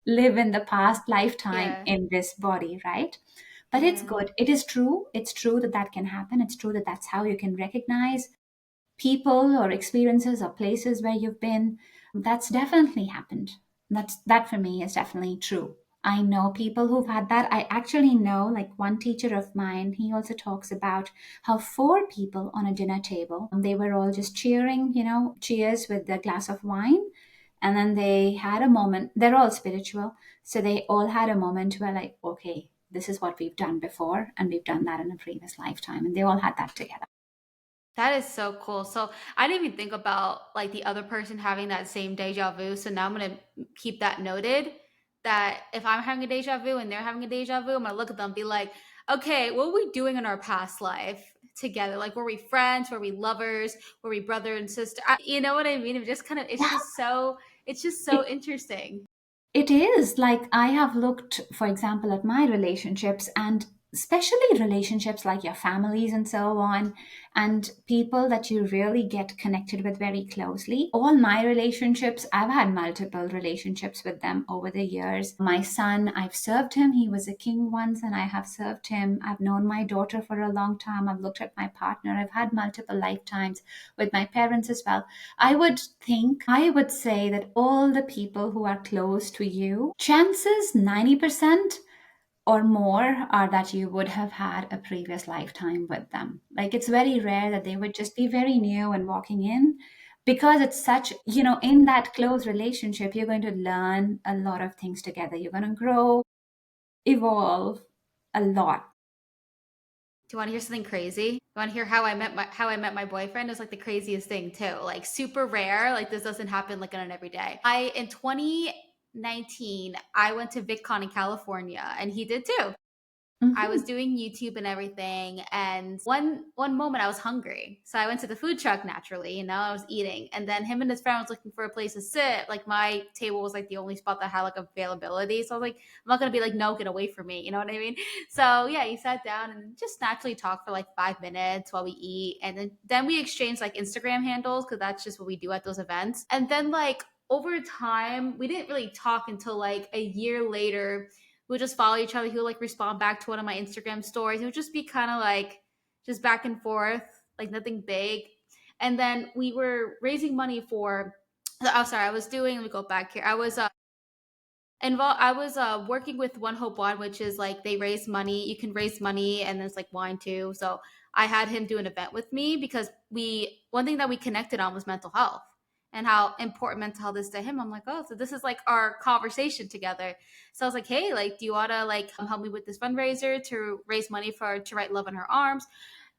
live in the past lifetime Yeah. in this body, right? But it's Yeah. good. It is true. It's true that that can happen. It's true that that's how you can recognize people or experiences or places where you've been. That's definitely happened. That for me is definitely true. I know people who've had that. I actually know, like, one teacher of mine, he also talks about how four people on a dinner table, they were all just cheering, cheers with a glass of wine. And then they had a moment, they're all spiritual. So they all had a moment where, like, okay, this is what we've done before, and we've done that in a previous lifetime. And they all had that together. That is so cool. So I didn't even think about like the other person having that same deja vu. So now I'm gonna keep that noted. That if I'm having a deja vu and they're having a deja vu, I'm gonna look at them and be like, okay, what were we doing in our past life together? Like, were we friends? Were we lovers? Were we brother and sister? You know what I mean? It just kind of, it's just so interesting. It is like I have looked, for example, at my relationships and especially relationships like your families and so on, and people that you really get connected with very closely. All my relationships, I've had multiple relationships with them over the years. My son, I've served him. He was a king once, and I have served him. I've known my daughter for a long time. I've looked at my partner. I've had multiple lifetimes with my parents as well. I would say that all the people who are close to you, chances 90% or more are that you would have had a previous lifetime with them. Like it's very rare that they would just be very new and walking in because it's such, in that close relationship, you're going to learn a lot of things together. You're going to grow, evolve a lot. Do you want to hear something crazy? You want to hear how I met my boyfriend? It was like the craziest thing too. Like super rare. Like this doesn't happen like on an everyday. I in 2019 I went to VidCon in California and he did too. I was Mhm. doing YouTube and everything, and one moment I was hungry, so I went to the food truck naturally. I was eating, and then him and his friend was looking for a place to sit. Like my table was like the only spot that had like availability, so I was like, I'm not gonna be like, no, get away from me. You know what I mean? So yeah, he sat down and just naturally talked for like 5 minutes while we eat, and then we exchanged like Instagram handles because that's just what we do at those events. And then like over time, we didn't really talk until like a year later. We would just follow each other. He would like respond back to one of my Instagram stories. It would just be kind of like just back and forth, like nothing big. And then we were raising money for. Oh, sorry. I was doing. Let me go back here. I was working with One Hope Wine, which is like they raise money. You can raise money, and there's like wine too. So I had him do an event with me because we one thing that we connected on was mental health and how important mental health is to him. I'm like, oh, so this is like our conversation together. So I was like, hey, like, do you wanna like help me with this fundraiser to raise money for to write love in her arms?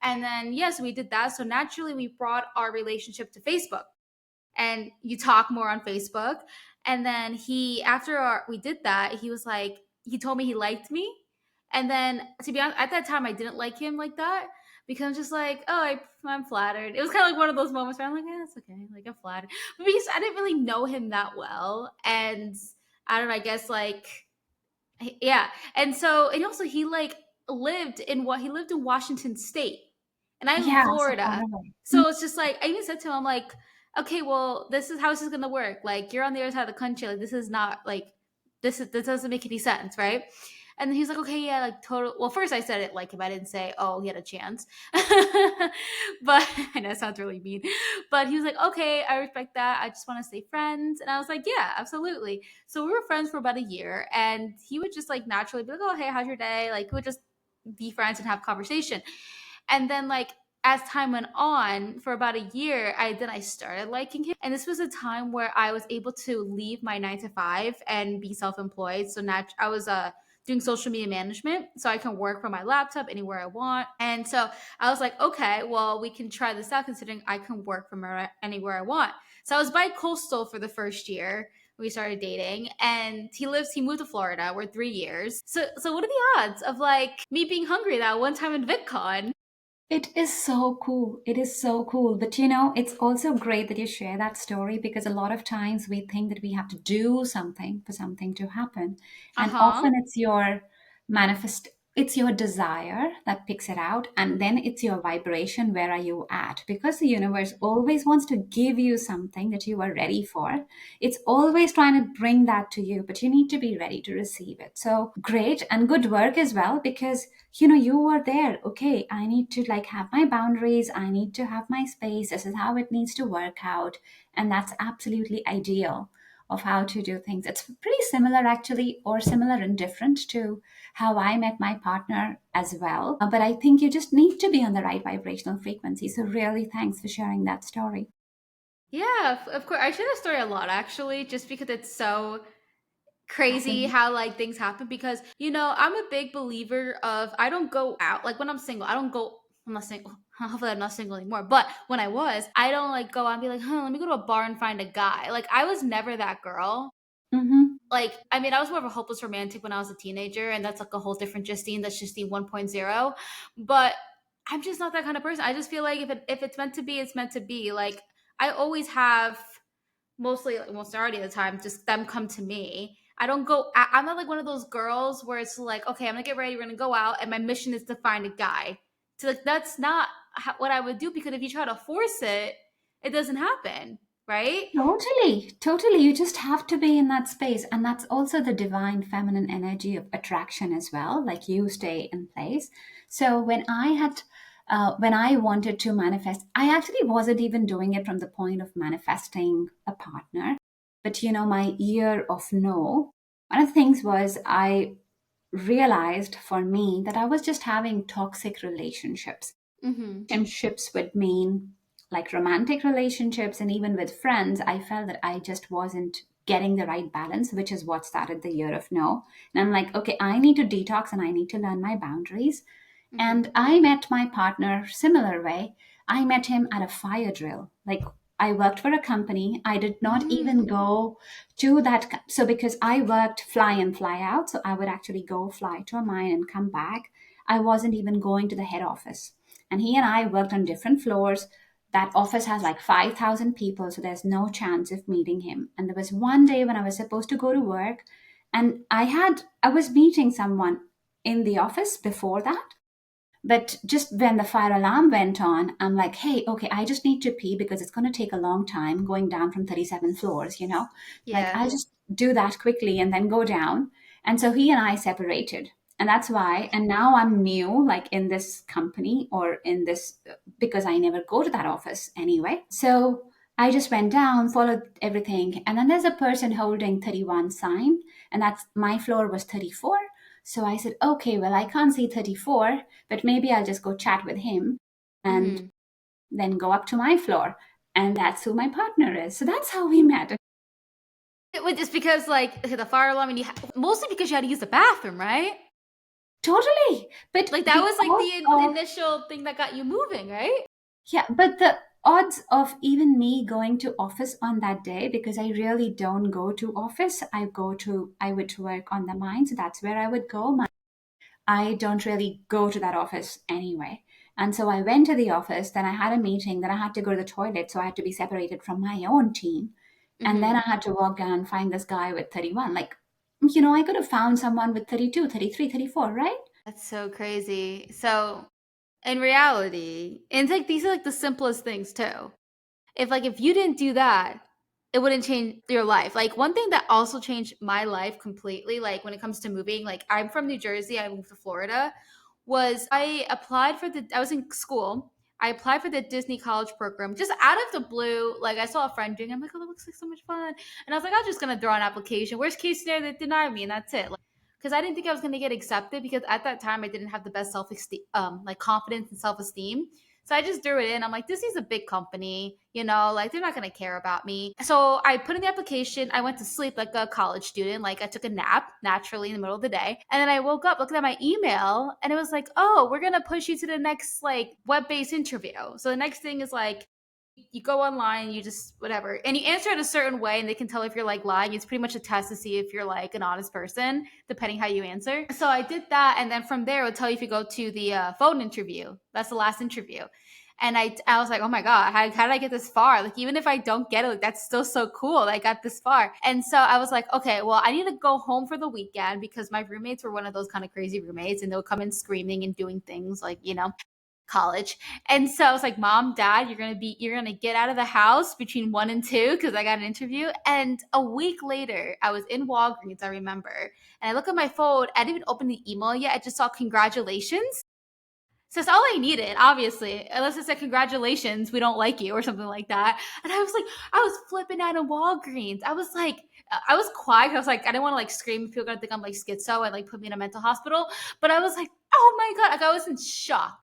And then yes, we did that. So naturally, we brought our relationship to Facebook and you talk more on Facebook. And then we did that, he was like, he told me he liked me. And then to be honest, at that time, I didn't like him like that because I'm just like, oh, I'm flattered. It was kind of like one of those moments where I'm like, yeah, it's okay. Like, I'm flattered. But because I didn't really know him that well. And I don't know, I guess like yeah. And so, and also he like he lived in Washington State and I'm in Yeah, so far Florida. away. So it's just like, I even said to him, I'm like, okay, well, this is how this is going to work. Like, you're on the other side of the country. Like, this is not like, this doesn't make any sense. Right. And then he's like, okay, yeah, like total. Well, first I said it like him. I didn't say, oh, he had a chance. But I know it sounds really mean. But he was like, okay, I respect that. I just want to stay friends. And I was like, yeah, absolutely. So we were friends for about a year, and he would just like naturally be like, "Oh, hey, how's your day?" Like, we would just be friends and have conversation. And then like as time went on, for about a year, I started liking him, and this was a time where I was able to leave my 9 to 5 and be self-employed. So I was doing social media management, so I can work from my laptop anywhere I want. And so I was like, okay, well, we can try this out considering I can work from anywhere I want. So I was bi-coastal for the first year we started dating, and he moved to Florida. We're 3 years. So what are the odds of like me being hungry that one time in VidCon? It is so cool. It is so cool. But it's also great that you share that story because a lot of times we think that we have to do something for something to happen. And Uh-huh. often it's your desire that picks it out. And then it's your vibration. Where are you at? Because the universe always wants to give you something that you are ready for. It's always trying to bring that to you, but you need to be ready to receive it. So great and good work as well because you are there. Okay, I need to like have my boundaries, I need to have my space, this is how it needs to work out. And that's absolutely ideal of how to do things. It's pretty similar actually, or similar and different to how I met my partner as well. But I think you just need to be on the right vibrational frequency. So really thanks for sharing that story. Yeah, of course. I share the story a lot actually, just because it's so crazy how like things happen because I'm a big believer of I don't go out like when I'm single. I don't go I'm not single. Hopefully, I'm not single anymore. But when I was, I don't like go out and be like, huh, let me go to a bar and find a guy. Like, I was never that girl. Mm-hmm. Like, I mean, I was more of a hopeless romantic when I was a teenager, and that's like a whole different Justine. That's Justine 1.0. But I'm just not that kind of person. I just feel like if it's meant to be, it's meant to be. Like, I always have mostly, like, majority of the time, just them come to me. I don't go. I'm not like one of those girls where it's like, okay, I'm gonna get ready, we're gonna go out, and my mission is to find a guy. So like, that's not what I would do, because if you try to force it, it doesn't happen, right? Totally, totally. You just have to be in that space. And that's also the divine feminine energy of attraction as well. Like you stay in place. So when I wanted to manifest, I actually wasn't even doing it from the point of manifesting a partner. But, my year of no, one of the things was I realized for me that I was just having toxic relationships. Mm-hmm. Relationships would mean like romantic relationships, and even with friends I felt that I just wasn't getting the right balance, which is what started the year of no. And I'm like, okay, I need to detox and I need to learn my boundaries. Mm-hmm. And I met my partner similar way. I met him at a fire drill. Like, I worked for a company. I did not even Mm-hmm. go to that. So because I worked fly in, fly out, so I would actually go fly to a mine and come back. I wasn't even going to the head office. And he and I worked on different floors. That office has like 5,000 people, so there's no chance of meeting him. And there was one day when I was supposed to go to work, and I was meeting someone in the office before that. But just when the fire alarm went on, I'm like, hey, okay, I just need to pee because it's going to take a long time going down from 37 floors. Like, Yeah. I'll just do that quickly and then go down. And so he and I separated. And that's why. And now I'm new, like in this company or in this, because I never go to that office anyway. So I just went down, followed everything. And then there's a person holding 31 sign, and that's my floor was 34. So I said, okay, well, I can't see 34, but maybe I'll just go chat with him and Mm-hmm. then go up to my floor. And that's who my partner is. So that's how we met. It's because like the fire alarm, and mostly because you had to use the bathroom, right? Totally. But Like, that the was like odds the of, initial thing that got you moving, right? yeah, but the odds of even me going to office on that day, because I really don't go to office, I would work on the mine. So that's where I would go. I don't really go to that office anyway. And so I went to the office, then I had a meeting, then I had to go to the toilet. So I had to be separated from my own team. And then Mm-hmm. I had to walk down and find this guy with 31. Like, I could have found someone with 32, 33, 34, right? That's so crazy. So in reality, and it's like these are like the simplest things too. If you didn't do that, it wouldn't change your life. Like, one thing that also changed my life completely, like when it comes to moving, like I'm from New Jersey, I moved to Florida, was I was in school. I applied for the Disney college program just out of the blue. Like, I saw a friend doing it. I'm like, oh, that looks like so much fun. And I was like, I'm just gonna throw an application. Worst case scenario, they deny me, and that's it. Like, because I didn't think I was gonna get accepted, because at that time I didn't have the best self esteem, like confidence and self esteem. So I just threw it in. I'm like, this is a big company, like they're not gonna care about me. So I put in the application. I went to sleep like a college student. Like, I took a nap naturally in the middle of the day. And then I woke up, looked at my email, and it was like, oh, we're gonna push you to the next like web-based interview. So the next thing is like, you go online, you just whatever, and you answer it a certain way, and they can tell if you're like lying. It's pretty much a test to see if you're like an honest person, depending how you answer. So I did that, and then from there, it'll tell you if you go to the phone interview. That's the last interview. And I was like, oh my god, how did I get this far? Like, even if I don't get it, like, that's still so cool that I got this far. And so I was like, okay, well, I need to go home for the weekend, because my roommates were one of those kind of crazy roommates, and they'll come in screaming and doing things like, college. And so I was like, Mom, Dad, you're gonna get out of the house between 1 and 2, because I got an interview. And a week later, I was in Walgreens, I remember. And I look at my phone, I didn't even open the email yet. I just saw congratulations. So that's all I needed, obviously. Unless it said congratulations, we don't like you or something like that. And I was like, I was flipping out in Walgreens. I was like, I was quiet. I was like, I didn't want to like scream. People are gonna think I'm like schizo and like put me in a mental hospital. But I was like, oh my god, like I was in shock.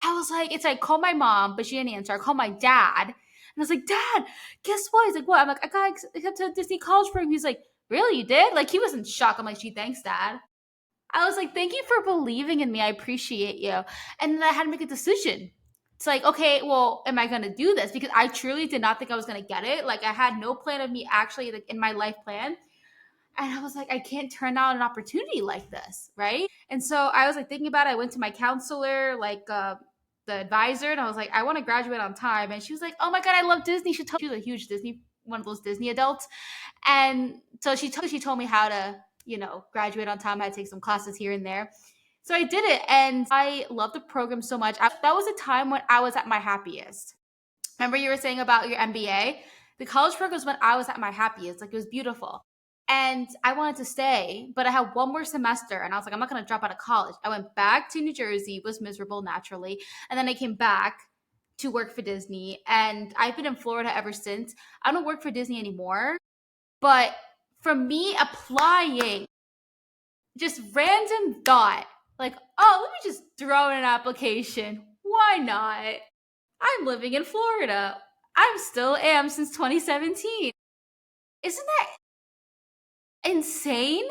I was like, it's like, call my mom, but she didn't answer. I called my dad, and I was like, Dad, guess what? He's like, what? I'm like, I got accepted to Disney college program. He's like, really? You did? Like, he was in shock. I'm like, gee, thanks, Dad. I was like, thank you for believing in me. I appreciate you. And then I had to make a decision. It's like, okay, well, am I going to do this? Because I truly did not think I was going to get it. Like, I had no plan of me actually, like, in my life plan. And I was like, I can't turn down an opportunity like this, right? And so I was like thinking about it. I went to my counselor, like the advisor, and I was like, I want to graduate on time. And she was like, oh my God, I love Disney. She was a huge Disney, one of those Disney adults. And so she told me how to, graduate on time. I had to take some classes here and there. So I did it, and I love the program so much. That was a time when I was at my happiest. Remember you were saying about your MBA? The college program was when I was at my happiest. Like, it was beautiful. And I wanted to stay, but I had one more semester, and I was like, I'm not going to drop out of college. I went back to New Jersey, was miserable naturally. And then I came back to work for Disney, and I've been in Florida ever since. I don't work for Disney anymore, but for me, applying, just random thought, like, oh, let me just throw in an application. Why not? I'm living in Florida. I'm still am since 2017. Isn't that insane?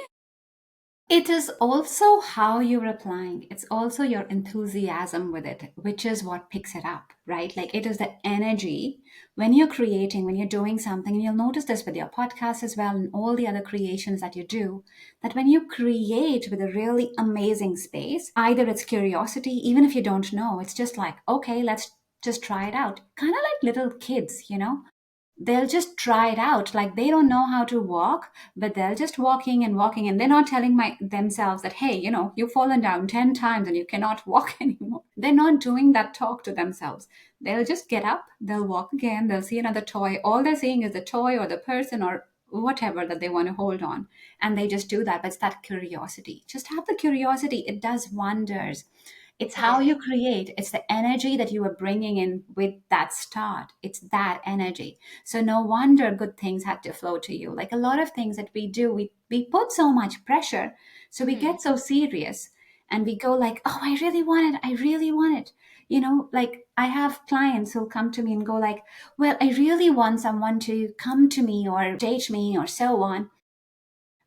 It is also how you're applying. It's also your enthusiasm with it, which is what picks it up, right? Like it is the energy when you're creating, when you're doing something, and you'll notice this with your podcast as well and all the other creations that you do, that when you create with a really amazing space, either it's curiosity, even if you don't know, it's just like, okay, let's just try it out. Kind of like little kids, they'll just try it out, like they don't know how to walk, but they'll just walking and walking, and they're not telling themselves that, hey, you've fallen down 10 times and you cannot walk anymore. They're not doing that talk to themselves. They'll just get up, they'll walk again, they'll see another toy, all they're seeing is the toy or the person or whatever that they want to hold on, and they just do that. But it's that curiosity. Just have the curiosity, it does wonders. It's how Right. you create. It's the energy that you are bringing in with that start. It's that energy. So no wonder good things had to flow to you. Like a lot of things that we do, we put so much pressure. So we Hmm. get so serious and we go like, oh, I really want it. I really want it. Like I have clients who'll come to me and go like, well, I really want someone to come to me or date me or so on.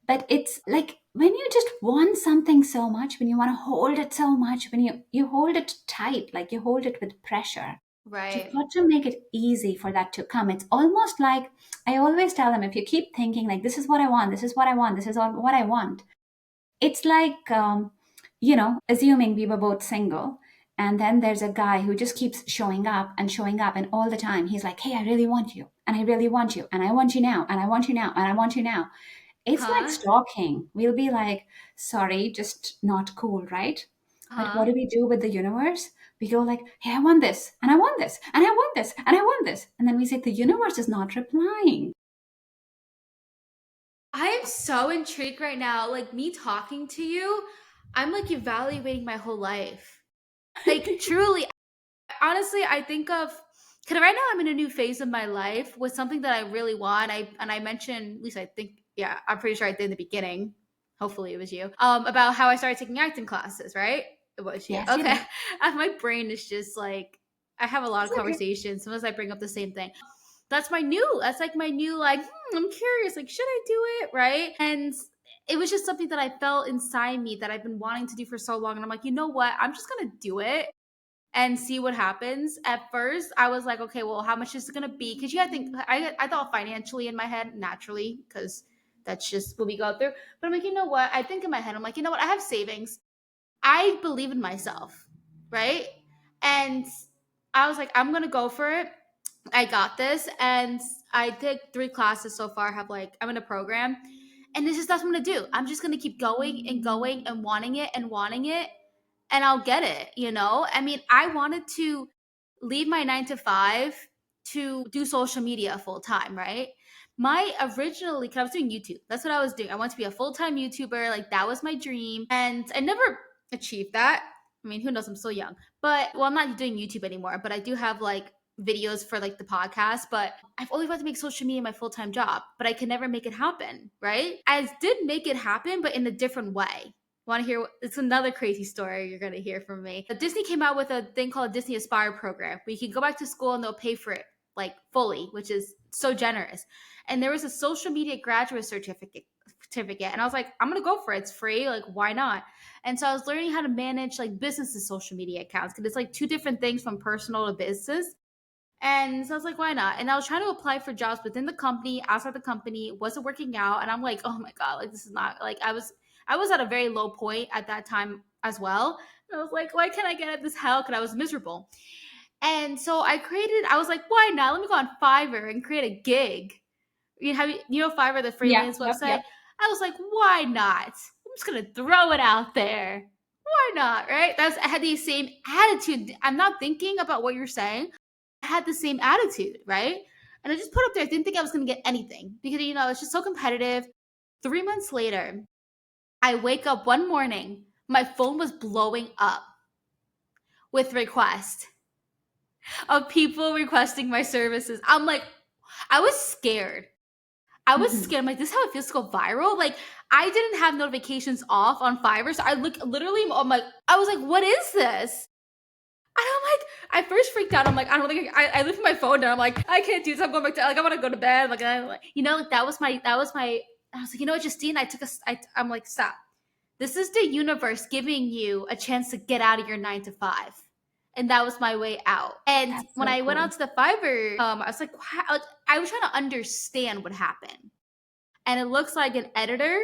But it's like when you just want something so much, when you want to hold it so much, when you hold it tight, like you hold it with pressure, you've Right. got to make it easy for that to come. It's almost like, I always tell them, if you keep thinking like, this is what I want, this is what I want, this is what I want, it's like, assuming we were both single, and then there's a guy who just keeps showing up, and all the time he's like, hey, I really want you, and I really want you, and I want you now, and I want you now, and I want you now. It's like Huh? stalking. We'll be like, sorry, just not cool, right? But what Huh? do we do with the universe? We go like, hey, I want this, and I want this, and I want this, and I want this. And then we say, the universe is not replying. I am so intrigued right now. Like, me talking to you, I'm like evaluating my whole life. Like, truly, honestly, I think of, because right now I'm in a new phase of my life with something that I really want. I mentioned, at least I think, yeah, I'm pretty sure I did in the beginning. Hopefully it was you. About how I started taking acting classes, right? It was you. Yes, you Okay. did. My brain is just like, I have a lot It's of okay. conversations. Sometimes I bring up the same thing. That's like my new, like, I'm curious, like, should I do it? Right. And it was just something that I felt inside me that I've been wanting to do for so long. And I'm like, you know what? I'm just going to do it and see what happens. At first, I was like, okay, well, how much is it gonna be? Because you gotta think. I thought financially in my head naturally, because that's just what we go through. But I'm like, you know what? I think in my head, I'm like, you know what? I have savings. I believe in myself, right? And I was like, I'm gonna go for it. I got this, and I did 3 classes so far. Have like I'm in a program, and this is that's what I'm gonna do. I'm just gonna keep going and going and wanting it, and I'll get it, you know? I mean, I wanted to leave my 9 to 5 to do social media full time, right? My originally, cause I was doing YouTube. That's what I was doing. I wanted to be a full time YouTuber. Like, that was my dream. And I never achieved that. I mean, who knows? I'm still young. But, well, I'm not doing YouTube anymore, but I do have like videos for like the podcast. But I've always wanted to make social media my full time job, but I could never make it happen, right? I did make it happen, but in a different way. Want to hear? It's another crazy story you're going to hear from me. Disney came out with a thing called Disney Aspire program where you can go back to school and they'll pay for it like fully, which is so generous. And there was a social media graduate certificate certificate. And I was like, I'm going to go for it. It's free. Like, why not? And so I was learning how to manage like businesses' social media accounts because it's like two different things from personal to business. And so I was like, why not? And I was trying to apply for jobs within the company, outside the company, it wasn't working out. And I'm like, oh my God, like this is not like I was at a very low point at that time as well. And I was like, why can't I get at this hell? Because I was miserable. And so I was like, why not? Let me go on Fiverr and create a gig. You know Fiverr, the Yeah, freelance yep, yep. website? I was like, why not? I'm just gonna throw it out there. Why not? Right? I had the same attitude. I'm not thinking about what you're saying. I had the same attitude, right? And I just put up there. I didn't think I was gonna get anything because it's just so competitive. 3 months later, I wake up one morning, my phone was blowing up with requests of people requesting my services. I was scared. I was Mhm. scared. I'm like, this is how it feels to go viral. Like, I didn't have notifications off on Fiverr. So I look literally, I was like, what is this? And I'm like, I first freaked out. I'm like, I don't think I lifted my phone down. I'm like, I can't do this. I'm going back to, like, I want to go to bed. Like, I was like, you know what, Justine, I'm like, stop. This is the universe giving you a chance to get out of your 9 to 5. And that was my way out. And That's when so I went cool. out to the Fiverr, I was like, wow. Like, I was trying to understand what happened. And it looks like an editor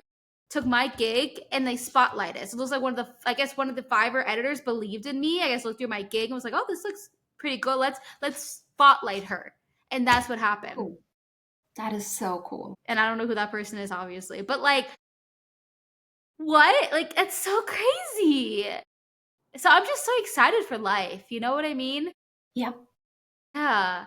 took my gig and they spotlighted. So it looks like one of the Fiverr editors believed in me. I guess looked through my gig and was like, oh, this looks pretty good. Let's spotlight her. And that's what happened. Cool. That is so cool. And I don't know who that person is, obviously. But like, what? Like, it's so crazy. So I'm just so excited for life. You know what I mean? Yep. Yeah.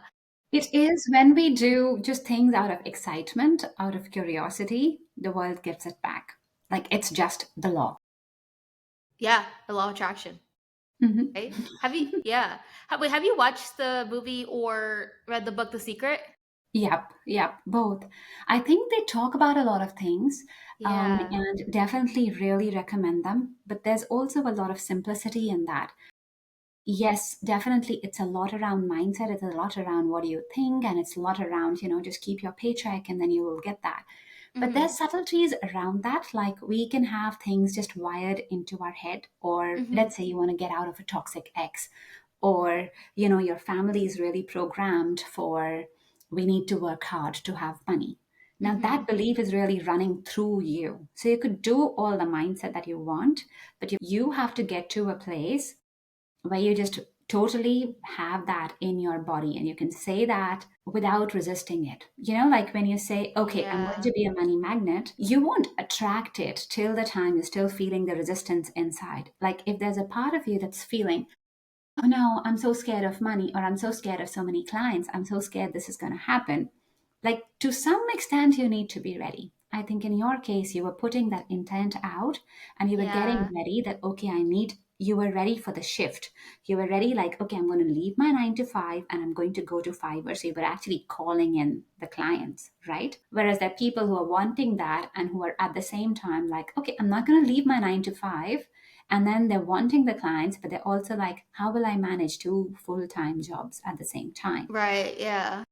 It is when we do just things out of excitement, out of curiosity, the world gives it back. Like it's just the law. Yeah. The law of attraction. Mhm. Right? Yeah. Have you watched the movie or read the book The Secret? Yep, yep, both. I think they talk about a lot of things, Yeah. and definitely really recommend them. But there's also a lot of simplicity in that. Yes, definitely, it's a lot around mindset. It's a lot around what you think, and it's a lot around, just keep your paycheck and then you will get that. But Mm-hmm. there's subtleties around that, like we can have things just wired into our head, or Mm-hmm. let's say you want to get out of a toxic ex, or your family is really programmed for we need to work hard to have money. Now Mm-hmm. that belief is really running through you. So you could do all the mindset that you want, but you have to get to a place where you just totally have that in your body and you can say that without resisting it. Like when you say, okay, I'm going Yeah. to be a money magnet, you won't attract it till the time you're still feeling the resistance inside. Like if there's a part of you that's feeling, oh no, I'm so scared of money, or I'm so scared of so many clients, I'm so scared this is going to happen. Like to some extent, you need to be ready. I think in your case, you were putting that intent out and you were getting Yeah. ready that, okay, you were ready for the shift. You were ready, like, okay, I'm going to leave my 9 to 5 and I'm going to go to Fiverr. So you were actually calling in the clients, right? Whereas there are people who are wanting that and who are at the same time like, okay, I'm not going to leave my 9 to 5, and then they're wanting the clients, but they're also like, how will I manage two full time jobs at the same time? Right. Yeah.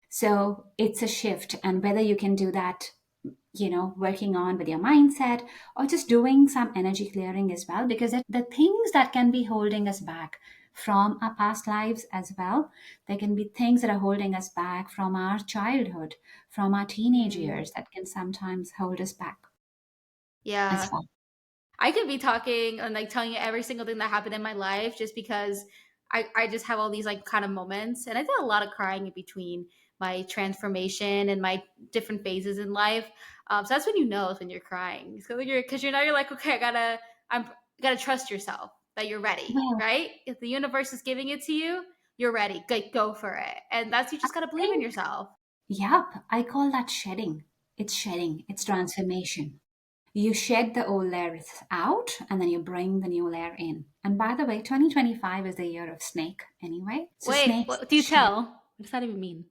So it's a shift. And whether you can do that, working on with your mindset or just doing some energy clearing as well, because the things that can be holding us back from our past lives as well, there can be things that are holding us back from our childhood, from our teenage Mm. years that can sometimes hold us back as Yeah. well. I could be talking and like telling you every single thing that happened in my life just because I just have all these like kind of moments. And I did a lot of crying in between my transformation and my different phases in life. So that's when you know is when you're crying. So because you're like, okay, I'm you gotta trust yourself that you're ready, Well, right? If the universe is giving it to you, you're ready. Go for it. And that's you I just gotta believe in think, yourself. yep, I call that shedding, it's transformation. You shed the old layers out and then you bring the new layer in. And by the way, 2025 is the year of snake anyway. So Wait, snakes what do you shed. tell? What does that even mean?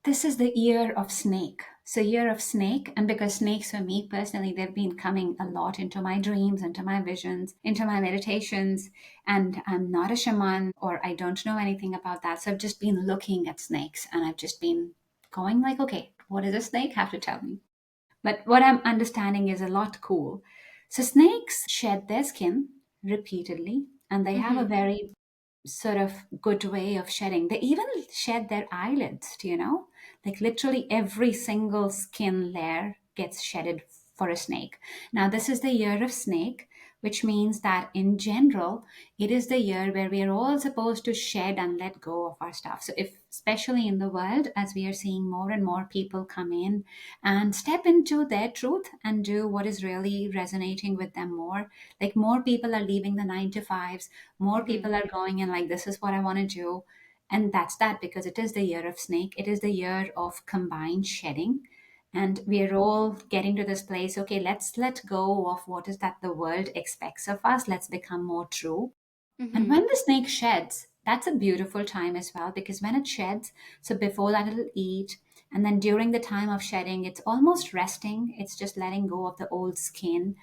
This is the year of snake. So year of snake. And because snakes for me personally, they've been coming a lot into my dreams, into my visions, into my meditations. And I'm not a shaman or I don't know anything about that. So I've just been looking at snakes and I've just been going like, okay, what does a snake have to tell me? But what I'm understanding is a lot cool. So snakes shed their skin repeatedly, and they have a Mhm. very sort of good way of shedding. They even shed their eyelids, do you know? Like literally every single skin layer gets shedded for a snake. Now, this is the year of snake, which means that in general, it is the year where we are all supposed to shed and let go of our stuff. So, if especially in the world, as we are seeing more and more people come in and step into their truth and do what is really resonating with them more, like more people are leaving the 9 to 5s, more Mhm. people are going in like, this is what I want to do. And that's that, because it is the year of snake. It is the year of combined shedding. And we are all getting to this place. Okay, let's let go of what is that the world expects of us. Let's become more true. And when Mhm. the snake sheds, that's a beautiful time as well, because when it sheds, so before that it'll eat, and then during the time of shedding, it's almost resting. It's just letting go of the old skin.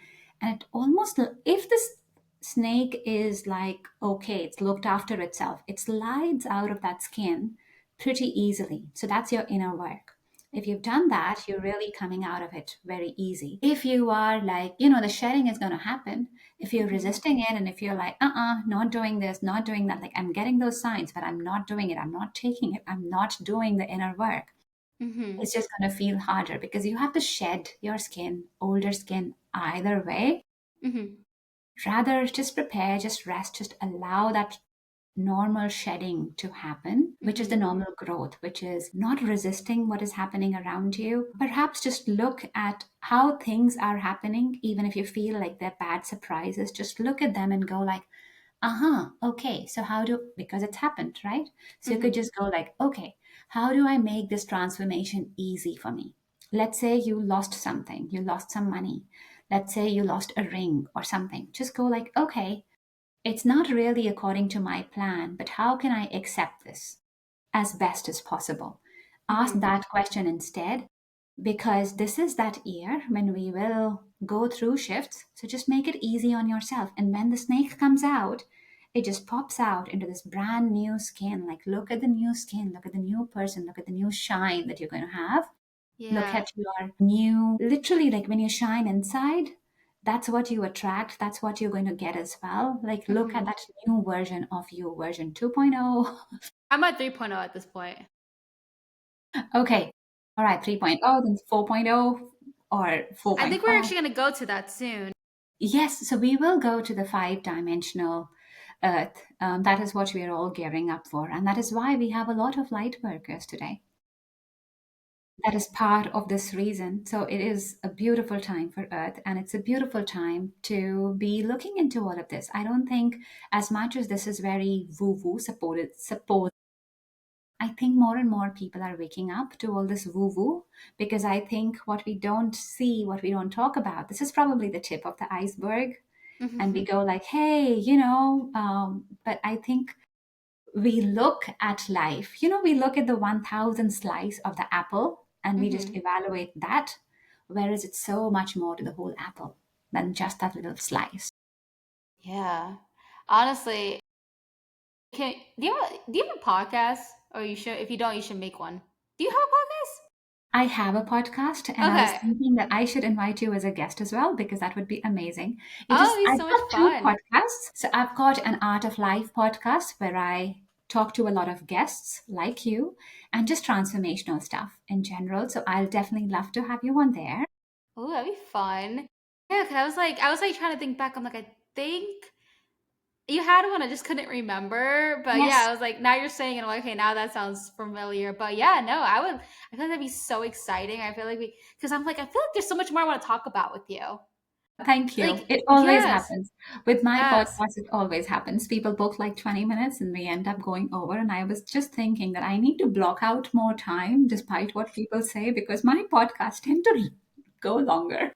And it almost, if this snake is like, okay, it's looked after itself, it slides out of that skin pretty easily. So that's your inner work. If you've done that, you're really coming out of it very easy. If you are like, the shedding is going to happen, if you're Mhm. resisting it and if you're like, not doing this, not doing that, like I'm getting those signs, but I'm not doing it, I'm not taking it, I'm not doing the inner work, Mhm. it's just going to feel harder because you have to shed your skin, older skin, either way. Mhm. Rather, just prepare, just rest, just allow that normal shedding to happen, which is the Mhm. normal growth, which is not resisting what is happening around you. Perhaps just look at how things are happening, even if you feel like they're bad surprises, just look at them and go like, okay, so how do, because it's happened, right? So you could Mhm. just go like, okay, how do I make this transformation easy for me? Let's say you lost something, you lost some money. Let's say you lost a ring or something. Just go like, okay, it's not really according to my plan, but how can I accept this as best as possible? Ask Mhm. that question instead, because this is that year when we will go through shifts. So just make it easy on yourself. And when the snake comes out, it just pops out into this brand new skin. Like, look at the new skin, look at the new person, look at the new shine that you're going to have. Look Yeah. at your new, literally, like when you shine inside, that's what you attract. That's what you're going to get as well. Like, look at Mhm. that new version of you, version 2.0. I'm at 3.0 at this point. Okay. All right, 3.0, then 4.0 or I think we're 4.5. actually going to go to that soon. Yes, so we will go to the 5 dimensional Earth. That is what we are all gearing up for. And that is why we have a lot of light workers today. That is part of this reason. So it is a beautiful time for Earth, and it's a beautiful time to be looking into all of this. I don't think, as much as this is very woo-woo supposed, I think more and more people are waking up to all this woo-woo, because I think what we don't see, what we don't talk about, this is probably the tip of the iceberg. And we Mhm. go like, hey, but I think we look at life, we look at the 1000 slice of the apple and we just Mhm. evaluate that, whereas it's so much more to the whole apple than just that little slice. Yeah. Honestly, do you have a podcast? Or you should, if you don't, you should make one. Do you have I have a podcast a and I was podcast? Okay. thinking that I should invite you as a guest as well, because that would be amazing. Oh, it'd be I've so much got two fun. podcasts. So I've got an Art of Life podcast where I talk to a lot of guests like you and just transformational stuff in general. So I'll definitely love to have you on there. Oh, that'd be fun. Yeah, because I was like trying to think back. I'm like, I think you had one. I just couldn't remember. But yeah, Yes. I was like, now you're saying it. I'm like, okay, now that sounds familiar. But yeah, no, I would. I feel like that'd be so exciting. I feel like because I'm like, I feel like there's so much more I want to talk about with you. Thank you. Like, It always yes, happens. With my yes. podcast, it always happens. People book like 20 minutes and we end up going over. And I was just thinking that I need to block out more time despite what people say, because my podcasts tend to go longer.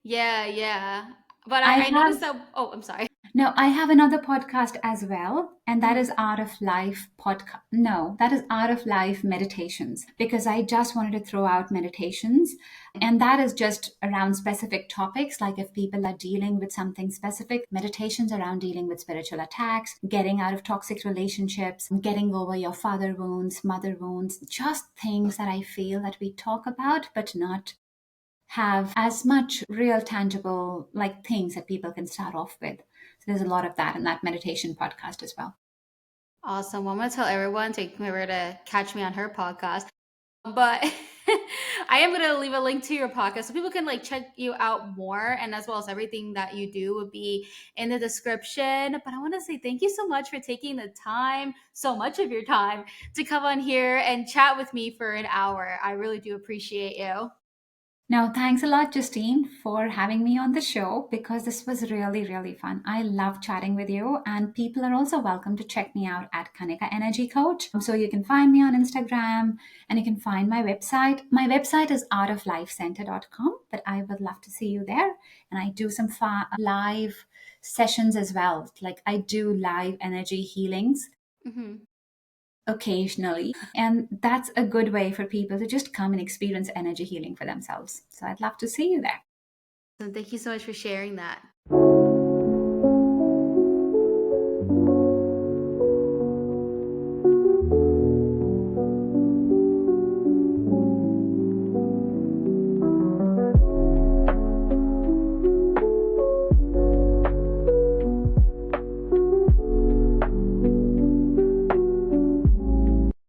Yeah, yeah. But I I have noticed that. Oh, I'm sorry. No, I have another podcast as well, and that is Mhm. Art of Life podcast. No, that is Art of Life meditations, because I just wanted to throw out meditations, and that is just around specific topics. Like if people are dealing with something specific, meditations around dealing with spiritual attacks, getting out of toxic relationships, getting over your father wounds, mother wounds, just things that I feel that we talk about, but not have as much real tangible like things that people can start off with. So there's a lot of that in that meditation podcast as well. Awesome. Well, I'm going to tell everyone to remember to catch me on her podcast. But I am going to leave a link to your podcast so people can like check you out more, and as well as everything that you do would be in the description. But I want to say thank you so much for taking the time, so much of your time, to come on here and chat with me for an hour. I really do appreciate you. Now, thanks a lot, Justine, for having me on the show because this was really, really fun. I love chatting with you, and people are also welcome to check me out at Kanika Energy Coach. So you can find me on Instagram and you can find my website. My website is artoflifecenter.com, but I would love to see you there. And I do some live sessions as well. Like I do live energy healings Hmm. occasionally. And that's a good way for people to just come and experience energy healing for themselves. So I'd love to see you there. So thank you so much for sharing that.